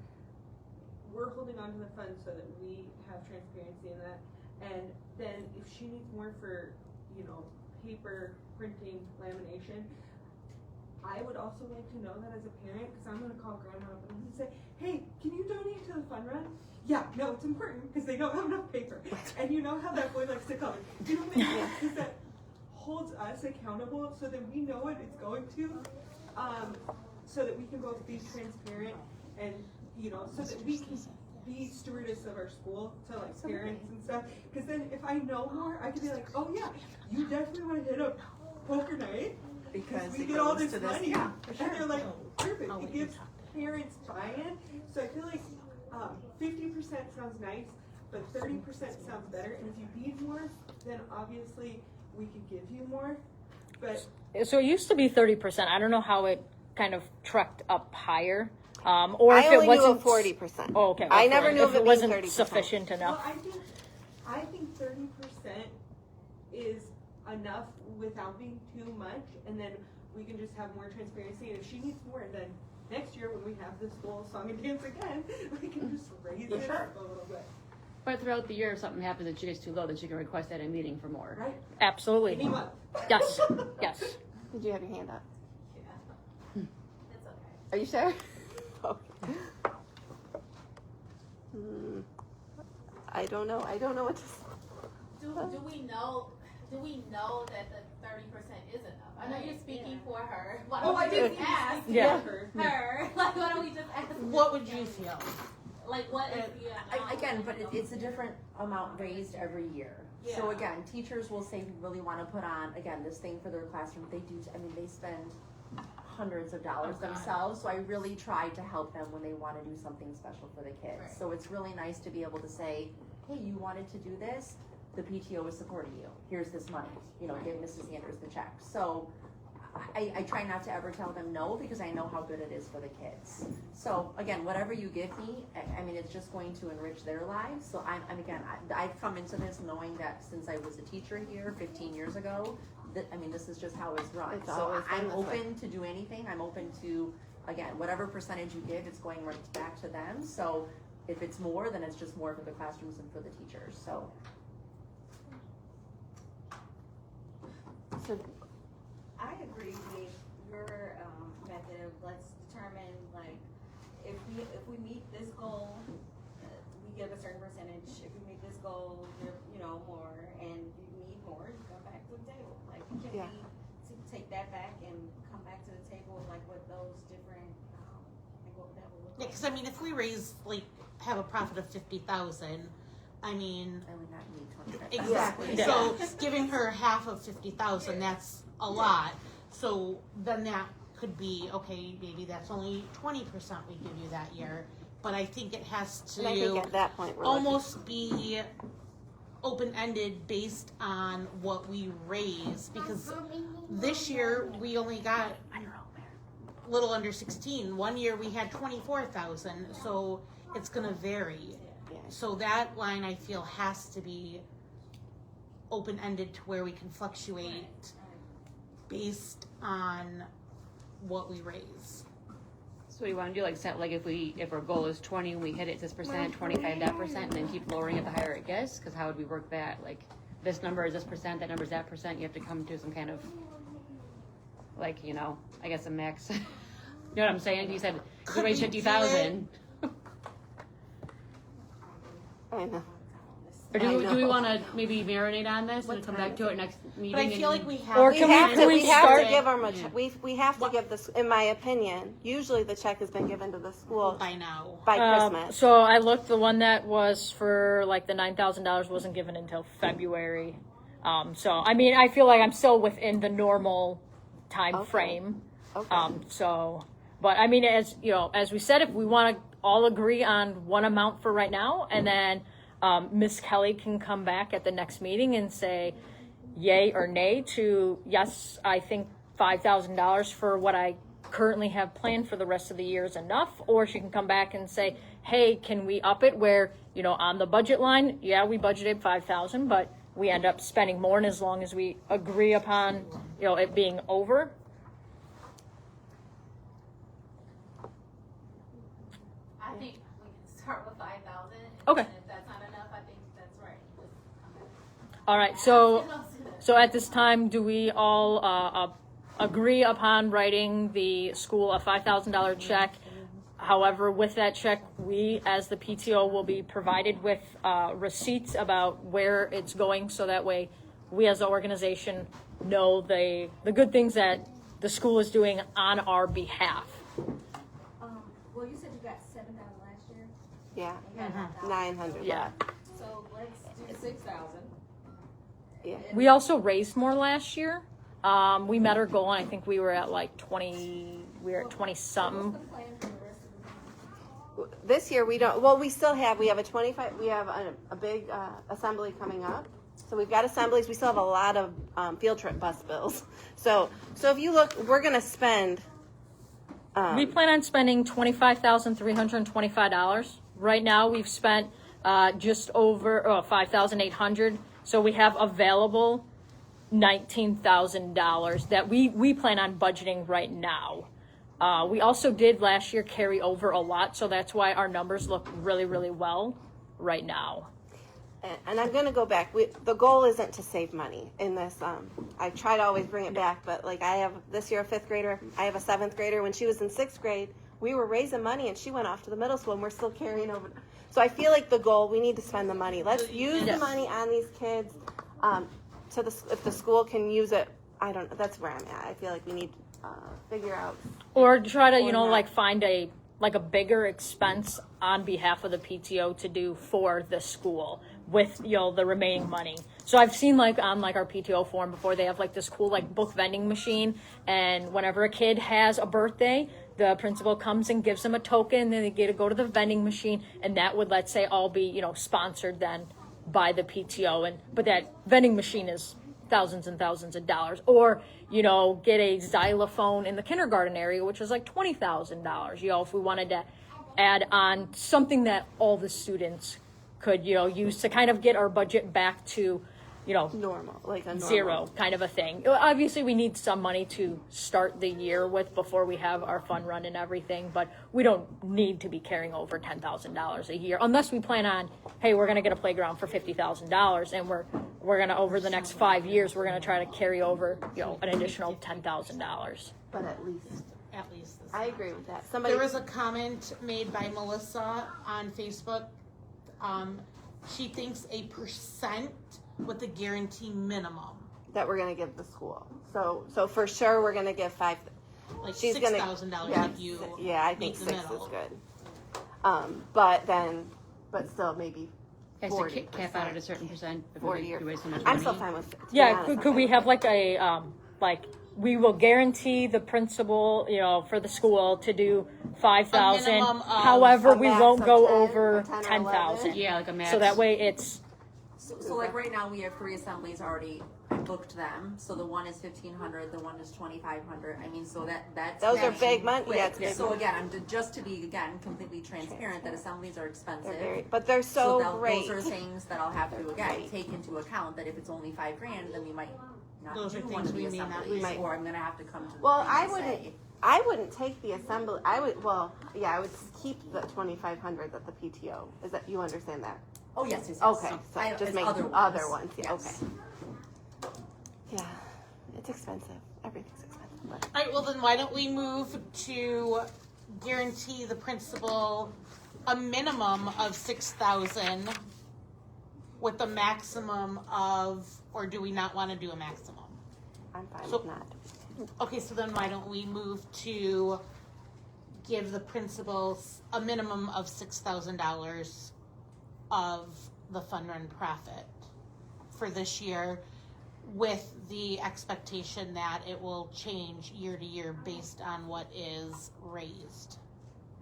we're holding on to the funds so that we have transparency in that. And then if she needs more for, paper, printing, lamination, I would also like to know that as a parent, because I'm going to call grandma up and I'm going to say, hey, can you donate to the fun run? Yeah, no, it's important because they don't have enough paper. And you know how that boy likes to color. You know what I mean? Because that holds us accountable so that we know what it's going to, so that we can both be transparent and, so that we can be stewardess of our school to like parents and stuff. Because then if I know more, I can be like, oh yeah, you definitely want to hit up poker night. Because we it get all goes this to this, money, yeah, for sure. and they're like, perfect. It gives parents buy-in. So I feel like 50% sounds nice, but 30% sounds better. And if you need more, then obviously we can give you more. But So it used to be 30%. I don't know how it kind of trucked up higher. Or I if only it knew wasn't of 40%. Oh, okay. I never knew if of it it being wasn't 30%. sufficient enough. well, I think 30% is enough without being too much, and then we can just have more transparency. And if she needs more, then next year when we have this whole song and dance again, we can just raise it up a little bit. But throughout the year, if something happens that she gets too low, then she can request at a meeting for more. Right? Absolutely. Any month. Yes. Yes. Did you have your hand up? It's okay. Are you sure? Okay. I don't know. I don't know what to say. Do we know that the 30% is enough? I know you're speaking for her. Why don't we just ask Yeah. her? Like, why don't we just ask? What would you feel? Like, what is the amount? Again, but it's a different amount raised every year. So Yeah. again, teachers will say we really want to put on, again, this thing for their classroom. They do, they spend hundreds of dollars Oh, God. themselves. So I really try to help them when they want to do something special for the kids. Right. So it's really nice to be able to say, hey, you wanted to do this, the PTO is supporting you. Here's this money, give Mrs. Sanders the check. So I try not to ever tell them no, because I know how good it is for the kids. So again, whatever you give me, it's just going to enrich their lives. So I've come into this knowing that since I was a teacher here 15 years ago, this is just how it's run. It's So always been I'm this way. open to do anything. I'm open to, again, whatever percentage you give, it's going right back to them. So if it's more, then it's just more for the classrooms and for the teachers. So So I agree with your method of let's determine like if we meet this goal, we give a certain percentage. If we meet this goal, you're more, and you need more, you come back to the table. Like can Yeah. we take that back and come back to the table like with those different like what that would look Yeah, like. because if we raise like have a profit of 50,000, I mean, I would not need 25. exactly. Yeah. So giving her half of 50,000, that's a lot. So then that could be, okay, maybe that's only 20% we give you that year. But I think it has And I think to at that point, we're looking- almost be open-ended based on what we raise, because this year we only got a little under 16. One year we had 24,000, so it's gonna vary. Yeah. So that line I feel has to be open-ended to where we can fluctuate based on what we raise. So we want to do like set, like if our goal is 20 and we hit it this percent, 25 that percent, and then keep lowering it the higher it gets. Because how would we work that? Like this number is this percent, that number is that percent. You have to come to some kind of like I guess a max. You know what I'm saying? You said if we raise 50,000. I know. Or I do we know. want to maybe marinate on this and come back to it next meeting? But I feel and- like we have. Or We can have we- to, can we we have start- to give them a, Yeah. we have to give this, in my opinion, usually the check has been given to the school by now. by Christmas. So I looked, the one that was for like the $9,000 wasn't given until February. So I mean, I feel like I'm still within the normal time Okay. frame. Okay. But I mean, as we said, if we want to all agree on one amount for right now, and then Ms. Kelly can come back at the next meeting and say yay or nay to, yes, I think $5,000 for what I currently have planned for the rest of the year is enough, or she can come back and say, hey, can we up it where, on the budget line, yeah, we budgeted 5,000, but we end up spending more, and as long as we agree upon, it being over. I think we can start with 5,000. Okay. And if that's not enough, I think that's right. Just come back. All right, so at this time, do we all agree upon writing the school a $5,000 check? However, with that check, we, as the PTO, will be provided with receipts about where it's going, so that way we as an organization know the good things that the school is doing on our behalf. Well, you said you got 7,000 last year. Yeah, You got 900. Yeah. So let's do 6,000. Yeah. We also raised more last year. We met our goal, and I think we were at like 20, we were at 20 something. What's the plan for the rest of the This year we don't, well, we have a 25, we have a big assembly coming up. So we've got assemblies, we still have a lot of field trip bus bills. So if you look, we're gonna spend. We plan on spending $25,325. Right now, we've spent just over $5,800. So we have available $19,000 that we plan on budgeting right now. We also did last year carry over a lot, so that's why our numbers look really, really well right now. And I'm gonna go back. The goal isn't to save money in this. I try to always bring it back, but like I have this year a 5th grader. I have a 7th grader. When she was in 6th grade, we were raising money, and she went off to the middle school, and we're still carrying over. So I feel like the goal, we need to spend the money. Let's use the money on these kids. If the school can use it, I don't. That's where I'm at. I feel like we need to figure out. Or try to, Or not. like find a bigger expense on behalf of the PTO to do for the school with, the remaining money. So I've seen on our PTO form before, they have this cool book vending machine, and whenever a kid has a birthday, the principal comes and gives them a token, and then they get to go to the vending machine, and that would, let's say, all be, sponsored then by the PTO, but that vending machine is thousands and thousands of dollars. Or, get a xylophone in the kindergarten area, which is like $20,000, if we wanted to add on something that all the students could, use to kind of get our budget back to, Normal, like a normal. zero kind of a thing. Obviously, we need some money to start the year with before we have our fun run and everything, but we don't need to be carrying over $10,000 a year unless we plan on, hey, we're going to get a playground for $50,000, and we're going to, over the next 5 years, we're going to try to carry over, an additional $10,000. But at least. This I agree with that. Somebody. There was a comment made by Melissa on Facebook. She thinks a percent with a guarantee minimum, that we're gonna give the school. So for sure we're gonna give 5. like She's gonna. $6,000 Yeah, if you yeah, I think make the 6 middle. is good. But still maybe Has to 40%. cap out at a certain percent if 40 we or raise so much I'm money. still fine with it. to be Yeah, honest, I'm could we fine have with like a, like, we will guarantee the principal, for the school to do 5,000. minimum of However, a we max won't of go 10 over or 10 or 10,000. Yeah, like a max. So that way it's, So like right now, we have 3 assemblies already. I booked them. So the one is 1,500, the one is 2,500. I mean, so that's Those are matching big money. quick. Yeah, it's big So money. again, just to be completely transparent, that assemblies are expensive. but they're so great. Those are things that I'll have to again take into account. That if it's only $5,000, then we might not Those do are one things of the we may not assemblies, We might- or I'm gonna have to come to the Well, meeting and say, I wouldn't take the assembly. I would keep the 2,500 at the PTO. Is that, you understand that? oh yes. Okay, so I- just it's make other other ones. Yeah, Yes. okay. Yeah, it's expensive. Everything's expensive. But All right, well then why don't we move to guarantee the principal a minimum of 6,000 with a maximum of, or do we not want to do a maximum? I'm fine So- with not. Okay, so then why don't we move to give the principals a minimum of $6,000 of the fund run profit for this year, with the expectation that it will change year to year based on what is raised.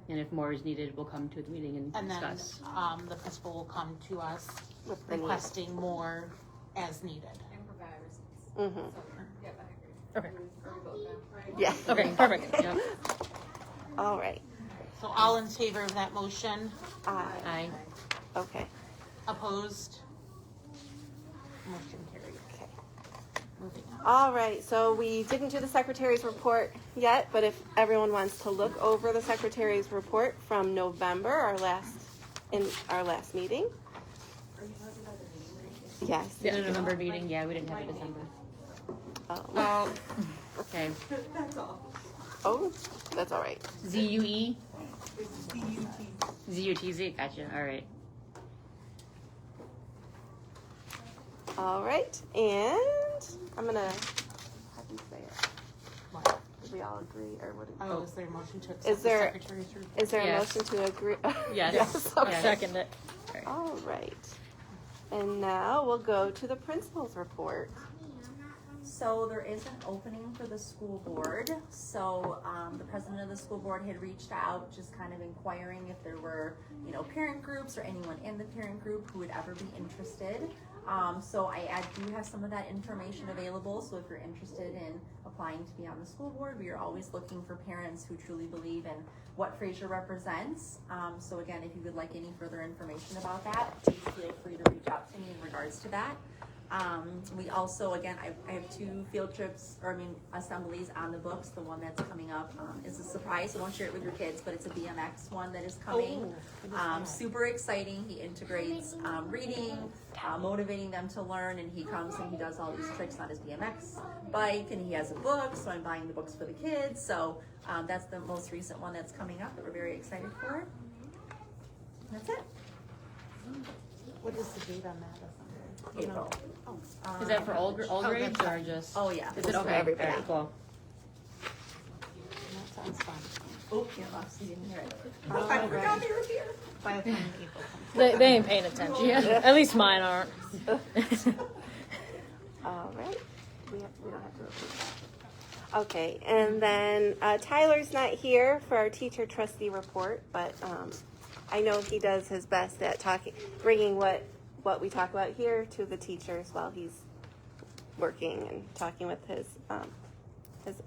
And if more is needed, we'll come to the meeting and And then, discuss. the principal will come to us With the need. requesting more as needed. And provide receipts. Mm-hmm. So, yep, I agree. okay, Or we vote down. Yeah. okay, perfect. Yep. All right. So all in favor of that motion? Aye. Okay. Opposed? Motion carried. Okay. Moving on. All right, so we didn't do the secretary's report yet, but if everyone wants to look over the secretary's report from November, our last meeting. Yes. The November meeting, yeah, we didn't have a December. Oh, Okay. oh, that's all right. ZUE? ZUTZ, gotcha, all right. All right, and I'm gonna, how do you say it? What? Did we all agree, or what? Oh, is there a motion to accept Is there- the secretary's report? Is there a Yes. motion to agree? Yes. Yes, okay. Yes. Second it. All right. And now we'll go to the principal's report. So there is an opening for the school board. So the president of the school board had reached out, just kind of inquiring if there were, parent groups or anyone in the parent group who would ever be interested. So I do have some of that information available. So if you're interested in applying to be on the school board, we are always looking for parents who truly believe in what Fraser represents. So again, if you would like any further information about that, please feel free to reach out to me in regards to that. We also, again, I have 2 field trips, assemblies on the books. The one that's coming up is a surprise. I won't share it with your kids, but it's a BMX one that is coming. Super exciting. He integrates reading, motivating them to learn, and he comes and he does all these tricks on his BMX bike, and he has a book, so I'm buying the books for the kids. So that's the most recent one that's coming up that we're very excited for. That's it. What is the date on that? April. Is that for all grades that's or just? Oh, yeah. Is it for okay? everybody. Alright, cool. That sounds fun. Oh, yeah, Lexi didn't hear it. I forgot they were here. By the time April comes. They ain't paying attention. At least mine aren't. All right. We don't have to repeat that. Okay, and then Tyler's not here for our teacher trustee report, but I know he does his best at bringing what we talk about here to the teachers while he's working and talking with the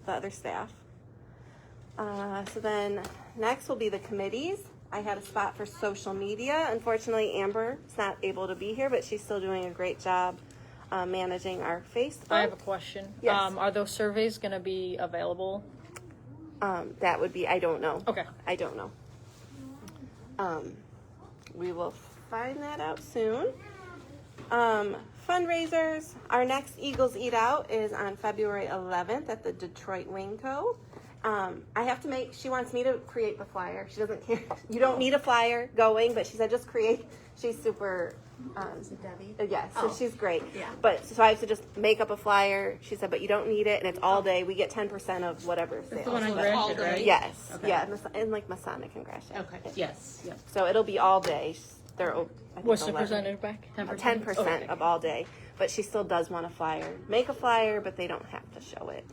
other staff. So then next will be the committees. I had a spot for social media. Unfortunately, Amber's not able to be here, but she's still doing a great job managing our Facebook. I have a question. Yes. Are those surveys going to be available? That would be, I don't know. Okay. I don't know. We will find that out soon. Fundraisers. Our next Eagles Eat Out is on February 11th at the Detroit Wing Co. She wants me to create the flyer. She doesn't care. You don't need a flyer going, but she said just create. She's super Is it Debbie? Yes, so Oh. she's great. Yeah. But so I have to just make up a flyer. She said, but you don't need it, and it's all day. We get 10% of whatever sales. the one on So it's all Gratiot, day? right? Yes, Okay. yeah, and like Masonic and Gratiot. Okay. Yes, yep. So it'll be all day. They're I think What's the 11. percentage back? 10% of all day, but she still does want a flyer. Make a flyer, but they don't have to show it.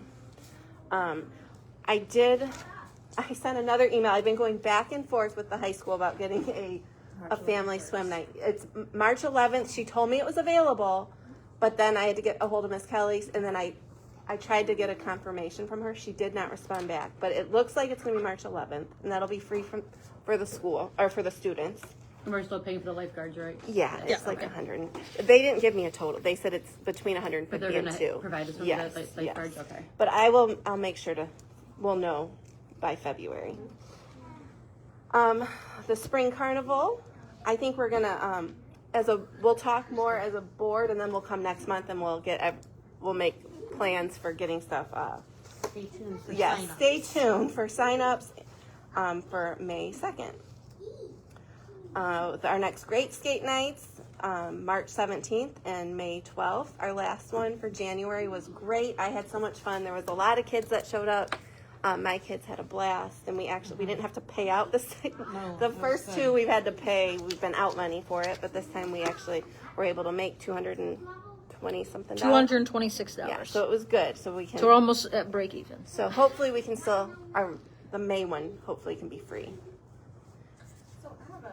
I sent another email. I've been going back and forth with the high school about getting a family swim night. It's March 11th. She told me it was available, but then I had to get a hold of Miss Kelly's, and then I tried to get a confirmation from her. She did not respond back, but it looks like it's going to be March 11th, and that'll be free for the school or for the students. And we're still paying for the lifeguards, right? Yeah, it's Yeah, like okay. 100. They didn't give me a total. They said it's between 150 But they're and gonna 2. provide us with Yes, the lifeguards, yes. okay. But I'll make sure we'll know by February. The spring carnival, I think we're gonna we'll talk more as a board, and then we'll come next month and we'll make plans for getting stuff. Stay tuned for Yes, sign-ups. stay tuned for sign-ups for May 2nd. Our next Great Skate Nights, March 17th and May 12th. Our last one for January was great. I had so much fun. There was a lot of kids that showed up. My kids had a blast, and we didn't have to pay out the first two we've had to pay. We've been out money for it, but this time we actually were able to make $220 something. $226. Yeah, so it was good. So we can. So we're almost at break even. So hopefully we can still. The May one hopefully can be free. So I have a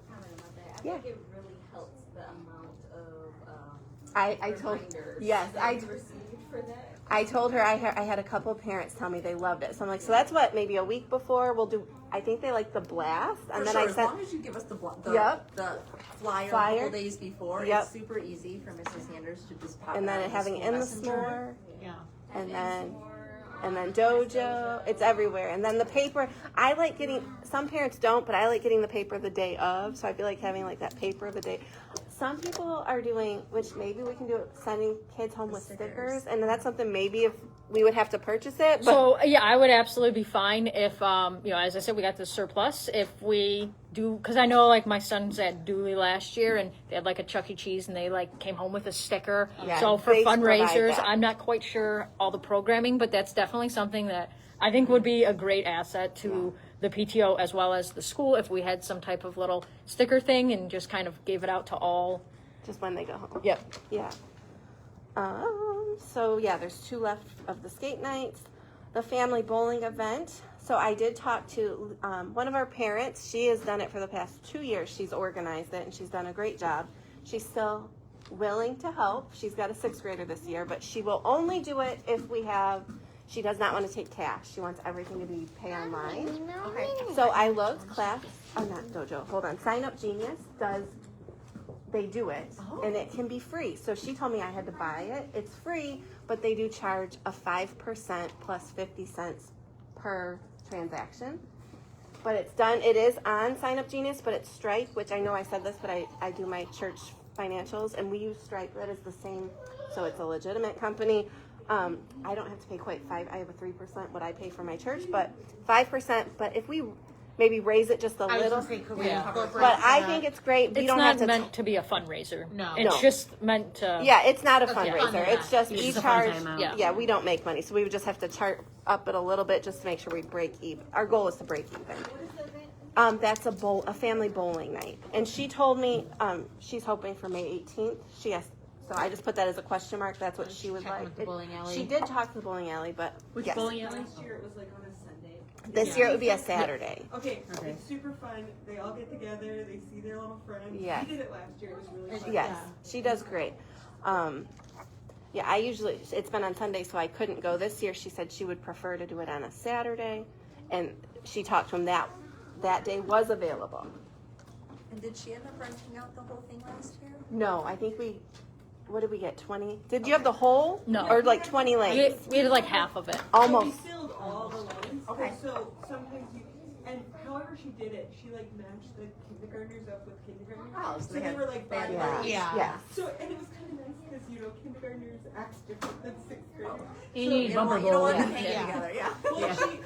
comment about that. I Yeah. think it really helps the amount of I told. reminders Yes, that I. we received for that. I told her I had a couple of parents tell me they loved it. So I'm like, so that's what maybe a week before we'll do. I think they like the blast, and For then sure, I as sent. long as you give us the Yep. the flyer a Flyer. couple days before, Yep. it's super easy for Mrs. Sanders to just pop And it then on having it school in the messenger. s'more, Yeah. and then dojo. It's everywhere. And then the paper. I like getting. Some parents don't, but I like getting the paper the day of. So I feel like having like that paper the day. Some people are doing, which maybe we can do, sending kids home with stickers, and that's something maybe if we would have to purchase it. But So yeah, I would absolutely be fine if as I said, we got the surplus. If we do, because I know like my son's at Dooley last year, and they had like a Chuck E. Cheese, and they like came home with a sticker. Yeah, So for they provide fundraisers, that. I'm not quite sure all the programming, but that's definitely something that I think would be a great asset to the PTO as well as the school if we had some type of little sticker thing and just kind of gave it out to all. just when they go home. Yep. Yeah. So yeah, there's 2 left of the skate nights. The family bowling event. So I did talk to one of our parents. She has done it for the past 2 years. She's organized it, and she's done a great job. She's still willing to help. She's got a 6th grader this year, but she will only do it if we have. She does not want to take cash. She wants everything to be pay online. Okay. So I looked, not dojo. Hold on. Sign Up Genius does. They do it, and it can be free. So she told me I had to buy it. It's free, but they do charge a 5% plus 50 cents per transaction. But it's done. It is on Sign Up Genius, but it's Stripe, which I know I said this, but I do my church financials, and we use Stripe. That is the same, so it's a legitimate company. I don't have to pay quite 5. I have a 3% what I pay for my church, but 5%. But if we maybe raise it just a I was little, gonna say, could we Yeah. incorporate but I that? think it's great. We It's don't not have to. meant to be a fundraiser. No. It's No. just meant to. Yeah, it's not a Okay. fundraiser. Fund It's just It's we just a charge. fun time out. Yeah. Yeah, we don't make money, so we would just have to chart up it a little bit just to make sure we break even. Our goal is to break even. That's a family bowling night, and she told me she's hoping for May 18th. She has. So I just put that as a question mark. That's what she would Checking like. with the bowling alley. She did talk to the bowling alley, but Which yes. bowling alley? Last year it was like on a Sunday. This year it would be a Saturday. Okay, Okay. it's super fun. They all get together. They see their little friends. Yes. We did it last year. It was really fun. Yes, she does great. Yeah, I usually, it's been on Sunday, so I couldn't go this year. She said she would prefer to do it on a Saturday, and she talked to him that day was available. And did she end up renting out the whole thing last year? No, I think what did we get, 20? Did you have the whole? No. Or like 20 lanes? We had like half of it. So Almost. we filled all the lanes. Okay. So sometimes and however she did it, she like matched the kindergartners up with kindergartners. Oh, so so they they had were like bad bad buddies. Yeah. Yeah. So, and it was kind of nice because, kindergartners act different than 6th graders. You need You don't bumper want, you don't bowl. want them Yeah. hanging Yeah. together, yeah. Well,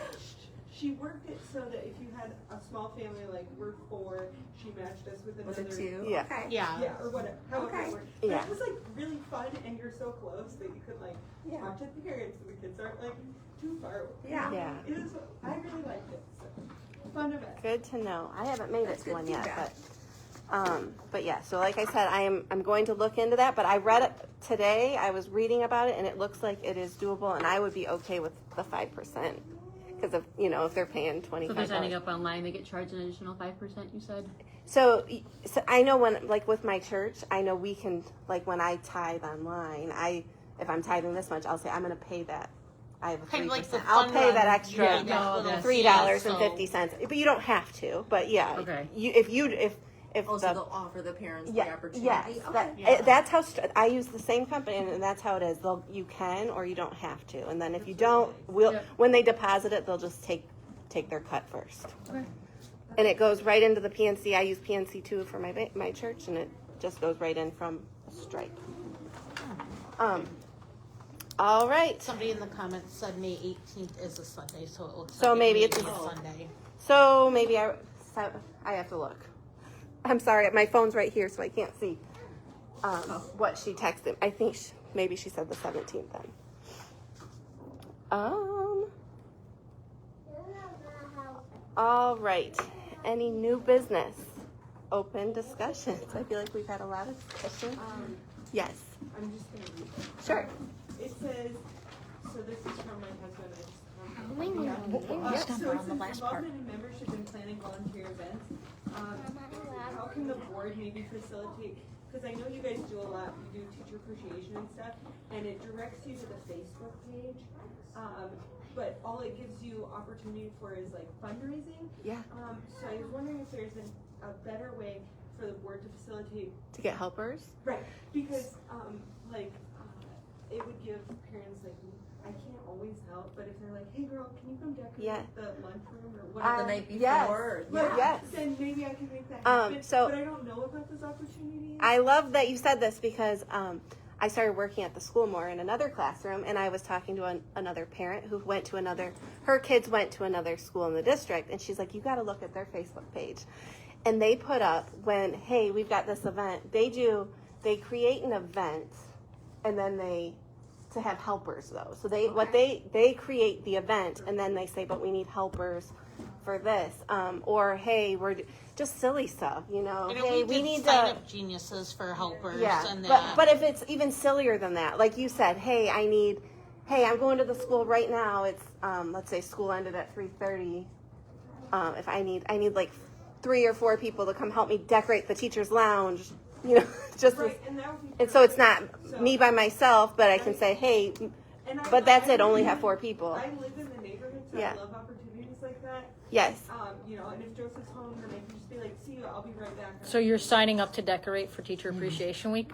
she she worked it so that if you had a small family, like we're 4, she matched us with Was another. it 2? Yeah. Okay. Yeah. Yeah, or whatever, however Okay. it worked. But Yeah. it was like really fun, and you're so close that you could like Yeah. talk to the parents, and the kids aren't like too far away. Yeah. Yeah. It was, I really liked it, so, fun event. Good to know. I haven't made That's it to good one yet, feedback. but yeah. So like I said, I'm going to look into that. But I read it today. I was reading about it, and it looks like it is doable, and I would be okay with the 5% because of if they're paying So $25. if they're signing up online, they get charged an additional 5%, you said? So I know when, like with my church, I know we can, like when I tithe online, if I'm tithing this much, I'll say I'm going to pay that. I have a 3%. Kind of like the I'll fun pay that run, extra yeah, that little $3.50. But you don't have to. But yeah, Okay. if Also, the they'll offer the parents the yeah, opportunity. yes, Okay. that's how I use the same company, and that's how it is. You can or you don't have to, and then if you don't, when they deposit it, they'll just take their cut first. Okay. And it goes right into the PNC. I use PNC too for my church, and it just goes right in from Stripe. All right. Somebody in the comments said May 18th is a Sunday, so it looks So like maybe may it's be a- a Sunday. So maybe I have to look. I'm sorry, my phone's right here, so I can't see what she texted. I think maybe she said the 17th then. All right. Any new business? Open discussions. I feel like we've had a lot of discussion. Yes. I'm just gonna read it. Sure. It says, so this is from my husband. Oh, So it says involvement in membership and planning volunteer events. How can the board maybe facilitate, because I know you guys do a lot, you do teacher appreciation and stuff, and it directs you to the Facebook page. But all it gives you opportunity for is like fundraising. Yeah. So I was wondering if there's a better way for the board to facilitate. To get helpers? Right, because it would give parents like, I can't always help, but if they're like, hey girl, can you come decorate the lunchroom or whatever? The night Yes. before. Yeah, Yes. then maybe I can make that happen. so- but I don't know about those opportunities. I love that you said this because I started working at the school more in another classroom, and I was talking to another parent who her kids went to another school in the district, and she's like, you got to look at their Facebook page. And they put up hey, we've got this event. They create an event, and then to have helpers though. So they create the event, and then they say, but we need helpers for this, or hey, we're just silly stuff, And hey, we need sign to up geniuses for helpers yeah, and but that. but if it's even sillier than that, like you said, hey, I'm going to the school right now. It's let's say school ended at 3:30. If I need like 3 or 4 people to come help me decorate the teacher's lounge, just Right, and that would be and so it's not So- me by myself, but I can say, hey, and but that's it. Only really- have 4 people. I live in the neighborhood, so Yeah. I love opportunities like that. Yes. And if Joseph's home, then I can just be like, see you, I'll be right back. So you're signing up to decorate for Teacher Appreciation Week?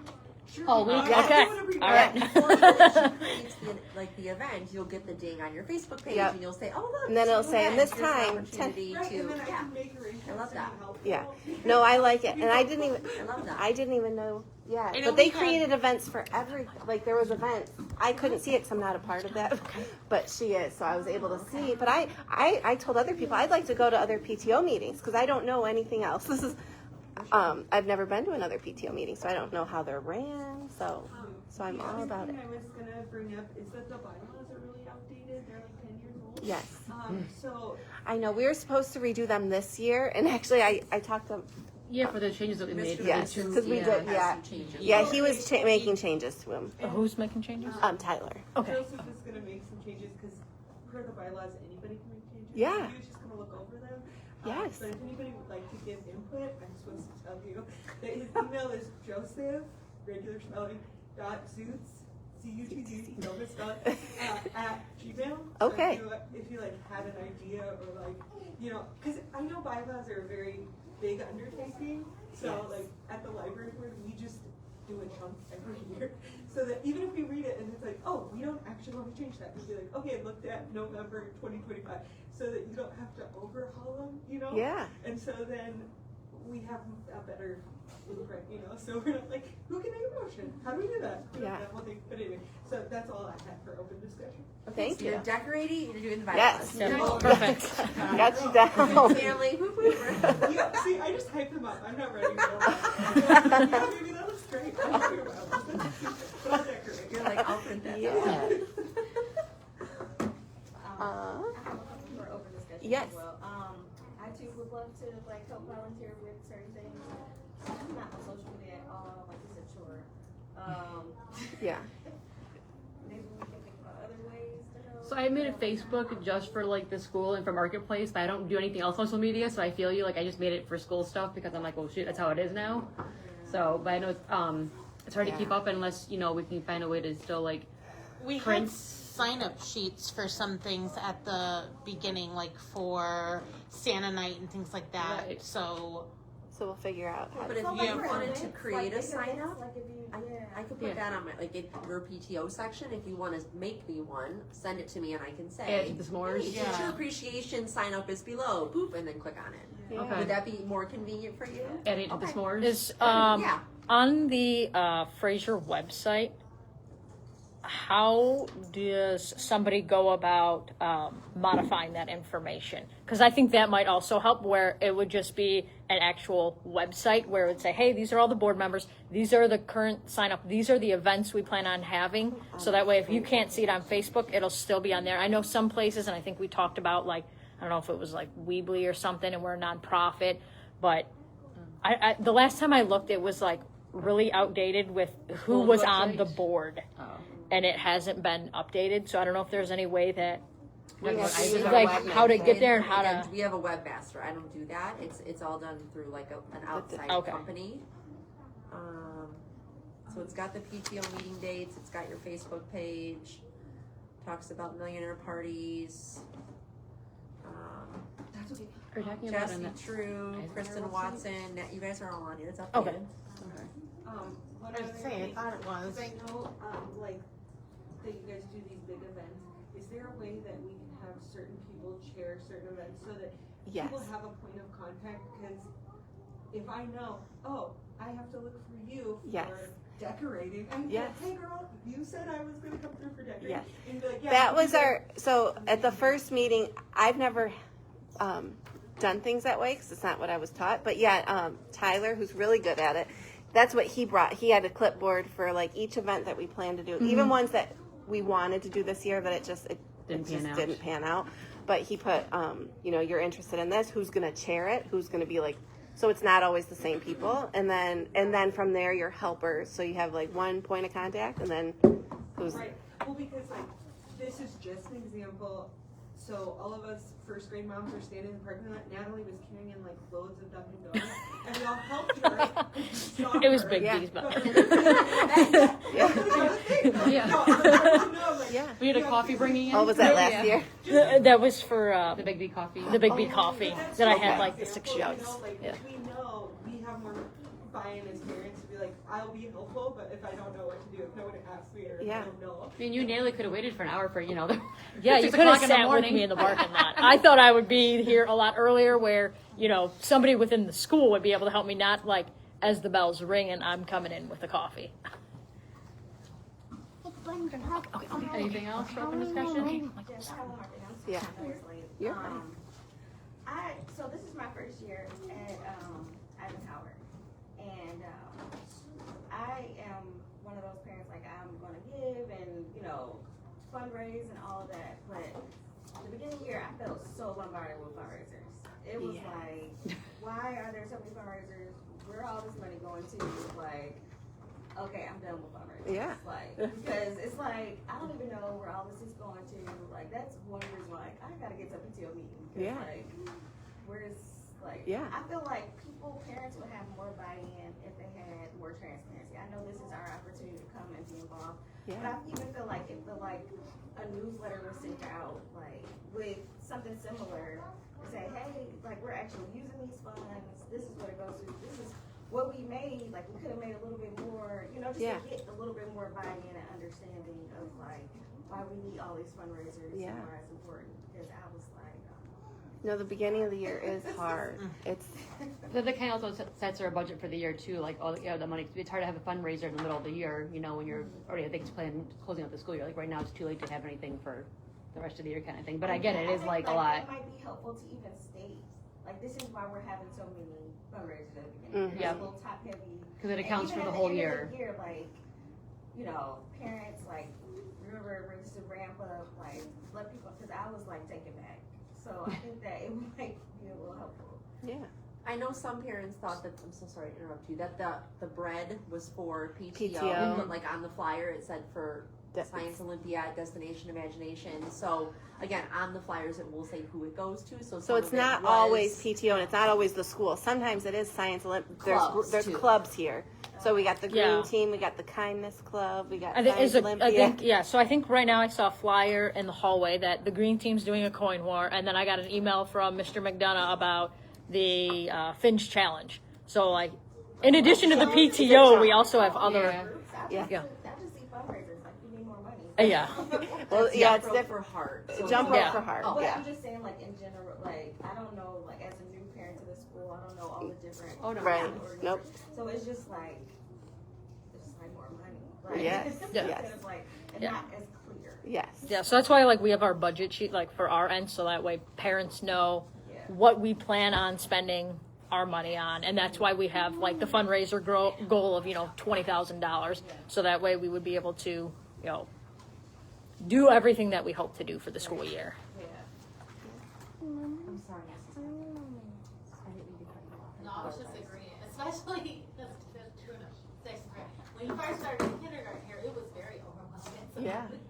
Sure. Oh, we- I okay. would appreciate All that. right. Or if she creates the event, you'll get the ding on your Facebook page, Yep. and you'll say, "Oh look!" And then it's it'll an say, event. and this Here's an time, opportunity Right, and then to I can make arrangements I love to that. be helpful. Yeah. No, I like it, and I didn't even. I love that. I didn't even know. Yeah, I know but they we had- created events for every. Like there was events. I couldn't see it because I'm not a part of that, but she is, so I was able to see. But I told other people I'd like to go to other PTO meetings because I don't know anything else. This is. I've never been to another PTO meeting, so I don't know how they're ran. So I'm The all other about thing it. I was gonna bring up is that the bylaws are really outdated. They're like 10 years old. Yes, So I know. We were supposed to redo them this year, and actually, I talked to. Yeah, for the changes that we made. Mr. for Yes, the two- because we did. has Yeah, some changes. yeah. He was making changes to him. Who's making changes? Tyler. Okay. Joseph is gonna make some changes because per the bylaws, anybody can make changes. Yeah. He was just gonna look over them. Yes. But if anybody would like to give input, I'm supposed to tell you that his email is Joseph, regular spelling, .zoots, C-U-T-Z, no misspelling, at Gmail. So Okay. if you like had an idea or like, because I know bylaws are a very big undertaking. So like at the library board, we just do a chunk every year. So that even if we read it and it's like, oh, we don't actually want to change that, we'd be like, okay, looked at November 2025, so that you don't have to overhaul them, Yeah. And so then we have a better too, right, you know, so we're not like, who can make a motion? How do we do that? Yeah. That whole thing. But anyway, so that's all I had for open discussion. Thank You're you. decorating, you're doing the Yes. violence. Perfect. Got you down. Family, whoop, whoop. Yeah, see, I just hype them up. I'm not ready to go. Yeah, maybe that looks great. I'll do it. But I'll decorate. You're like, I'll print that. Yeah. I have a couple for open discussion Yes. as well. I too would love to like help volunteer with certain things. I'm not on social media at all, like you said, sure. Yeah. Maybe we can think about other ways to help. So I made a Facebook just for like the school and for Marketplace, but I don't do anything else on social media. So I feel you like I just made it for school stuff because I'm like, well, shoot, that's how it is now. So, but I know it's hard to keep up unless we can find a way to still like We had print. sign-up sheets for some things at the beginning, like for Santa night and things like that. Right. So So we'll figure out how But to. if Well, you like, wanted for to events, create a big sign events, up, like if you, I could put Yeah. that on my, like, in your PTO section. If you want to make me one, send it to me and I can Add say, to the s'mores. hey, Yeah. teacher appreciation sign up is below, boop, and then click on it. Yeah. Okay. Would that be more convenient for you? Add it to the Okay. s'mores. Is Yeah. on the Fraser website, how does somebody go about modifying that information? Because I think that might also help, where it would just be an actual website where it would say, hey, these are all the board members, these are the current sign up, these are the events we plan on having. So that way, if you can't see it on Facebook, it'll still be on there. I know some places, and I think we talked about, like, I don't know if it was like Weebly or something, and we're a nonprofit, but I the last time I looked, it was like really outdated with who Old was on website? the board, and it hasn't been updated. So I don't know if there's any way that, We have to use our like, webmaster. how to get there and how Again, to. we have a webmaster. I don't do that. It's all done through like an outside Okay. company. So it's got the PTO meeting dates. It's got your Facebook page. Talks about millionaire parties. Are you talking about Jesse on that? True, Is Kristen there a Watson. You guys are all on it. It's updated. Okay. What I other was saying, I thing- thought it was. Cause I know, like, that you guys do these big events, is there a way that we can have certain people chair certain events so that Yes. people have a point of contact? Cause if I know, oh, I have to look for you Yes. for decorating, and Yes. hey girl, you said I was gonna come through for decorating. Yes. And be like, yeah, That you was did. our, so at the first meeting, I've never done things that way because it's not what I was taught. But yeah, Tyler, who's really good at it, that's what he brought. He had a clipboard for like each event that we planned to do, even ones that we wanted to do this year, but it just didn't pan out. But he put, you're interested in this. Who's gonna chair it? Who's gonna be like? So it's not always the same people. And then from there, your helpers. So you have like one point of contact, and then who's Right, well, because like, this is just an example, so all of us first grade moms were standing in the parking lot, Natalie was carrying in like loads of Dunkin' Donuts, and we all helped her. and we saw It was her. Big Yeah. D's, but Yeah. We had a coffee bringing in. Oh, was that last year? that was for The Big B coffee. the Big B coffee But that's that I just had an like the 6 example, jugs. Yeah. We know we have more buy-in as parents to be like, I'll be helpful, but if I don't know what to do, if no one asks me or if Yeah. I don't know. I mean, you and Natalie could have waited for an hour for, the Yeah, you 6 could have o'clock in the sat with morning. me in the parking lot. I thought I would be here a lot earlier where, somebody within the school would be able to help me, not like as the bells ring and I'm coming in with a coffee. Anything else for open discussion? Yes, I have one more thing. I'm Yeah. sorry, I was late. You're fine. So this is my first year at Eisenhower, and I am one of those parents like I'm going to give and fundraise and all of that. But the beginning of the year, I felt so bombarded with fundraisers. It was Yeah. like, why are there so many fundraisers? Where all this money going to? Like, okay, I'm done with fundraisers. Yeah. Like, because it's like, I don't even know where all this is going to. Like, that's one reason why I gotta get to a PTO meeting. 'Cause, Yeah. like, where's, like, Yeah. I feel like parents would have more buy-in if they had more transparency. I know this is our opportunity to come and be involved. But Yeah. I even feel like if a newsletter was sent out, like, with something similar, to say, hey, like, we're actually using these funds, this is what it goes to, this is what we made, like, we could have made a little bit more, just Yeah. to get a little bit more buy-in and understanding of, like, why we need all these fundraisers Yeah. and why it's important, because I was like, No, the beginning of the year is hard. It's The kind of also sets our budget for the year too, like all the money. It's hard to have a fundraiser in the middle of the year, you know, when you're already have things planned closing out the school year. Like right now, it's too late to have anything for the rest of the year, kind of thing. But I get it. It is like a lot. It might be helpful to even state, like, this is why we're having so many fundraisers at the beginning. Mhm. It's a little top heavy. Because it accounts And for the even whole at end year. of the year, like, you know, parents, like, remember just to ramp up, like, let people, because I was like taken back. So I think that it might be a little helpful. yeah. I know some parents thought that, I'm so sorry to interrupt you, that the bread was for PTO, PTO. but like on the flyer it said for That- Science Olympiad, Destination Imagination. So again, on the flyers it will say who it goes to. So So some it's of it not was- always PTO and it's not always the school. Sometimes it is Science Olympiad. Clubs, There's too. clubs here. So we got the green Yeah. team, we got the kindness club, we got I think, Science Olympiad. yeah. So I think right now I saw a flyer in the hallway that the green team's doing a coin war, and then I got an email from Mr. McDonough about the Finch challenge. So like, in addition to the PTO, we also have other. Yeah. Yeah. I just see fundraisers, like, you need more money. Yeah. Well, yeah, it's Jump rope different. for heart. So Jump Yeah. rope for heart. But Yeah. I'm just saying, like, in general, like, I don't know, like, as a new parent to the school, I don't know all the different. Oh, no. Right. organizations. Nope. So it's just like more money. Like, Yes. instead Yes. of, like, and Yeah. not as clear. Yes. Yeah, so that's why like we have our budget sheet like for our end, so that way parents know Yeah. what we plan on spending our money on, and that's why we have like the fundraiser goal of $20,000, so that way we would be able to do everything that we hope to do for the school year. Yeah. I'm sorry. I didn't mean to cut you off. No, I was just agreeing, especially the tuna second grade. When you first started in kindergarten here, it was very overwhelming. So Yeah. I was like,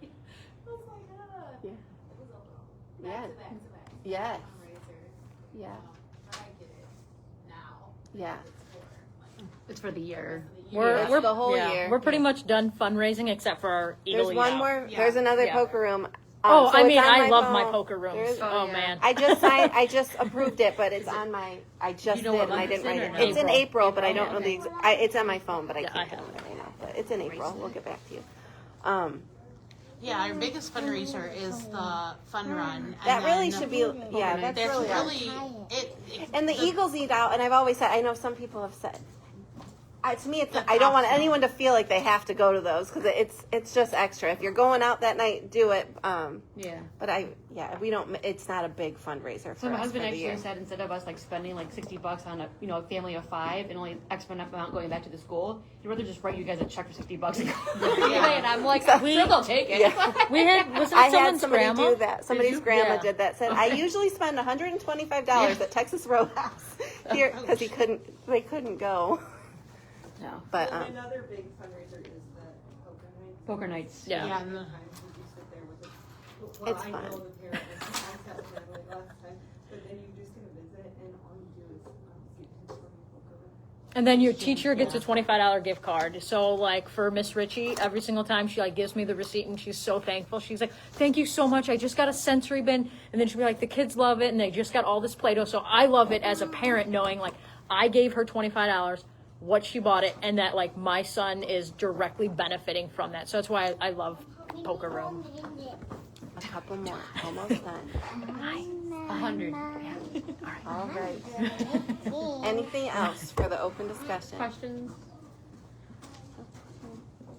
Yeah. it was overwhelming. Yeah. Back to back to back. Yes. Fundraisers. Yeah. But I get it now. Yeah. It's for, like, It's for the year. We're the whole year. We're pretty much done fundraising except for our There's Eagle one Out. more. Yeah. There's another Yeah. poker room. Oh, So I it's mean, on I love phone. my poker rooms. There's- Oh man. I just signed. I just approved it, but it's on my. I just You know did, what and I month didn't it's in write or it. no? It's in April, but I don't know Okay. the. It's on my phone, but I Yeah, can't I do have it right now. But it's in April. We'll get back to you. Yeah, our biggest fundraiser is the fun run. That and really then should be. Yeah, that's That's really. really And the Eagles eat out, and I've always said. I know some people have said. To me, it's. I don't want anyone to feel like they have to go to those because it's just extra. If you're going out that night, do it. Yeah. But we don't. It's not a big fundraiser for So my us husband for the year. actually said instead of us like spending like $60 on a family of 5 and only X amount going back to the school, he'd rather just write you guys a check for $60 and go. And I'm like, I'm sure they'll take it. Yeah. We had wasn't I had someone's somebody grandma? do that. Somebody's you? grandma Yeah. did that. Said I usually spend $125 at Texas Roadhouse here because they couldn't go. No. But And another big fundraiser is the poker night. Poker nights. Yeah. Yeah, and the- Sometimes you sit there with it. Well, It's I fun. know the parent was sat with Natalie last time, but then you just gonna visit and all you do is see people playing poker. And then your teacher gets a $25 gift card. So like for Miss Ritchie, every single time she like gives me the receipt and she's so thankful. She's like, "Thank you so much. I just got a sensory bin." And then she'll be like, "The kids love it and they just got all this Play-Doh." So I love it as a parent knowing like I gave her $25, what she bought it, and that like my son is directly benefiting from that. So that's why I love Poker Room. A couple more, almost done. 100. All right. Anything else for the open discussion? Questions?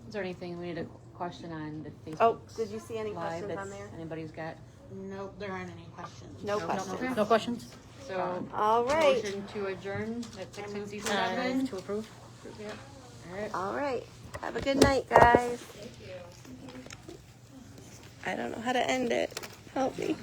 Is there anything we need to question on the Facebook Oh, did you see any Live questions on that's there? anybody's got? Nope, there aren't any questions. No questions. No questions? So All right. motion to adjourn at 6:57. And to approve? Yep. All right. All right. Have a good night, guys. Thank you. I don't know how to end it. Help me.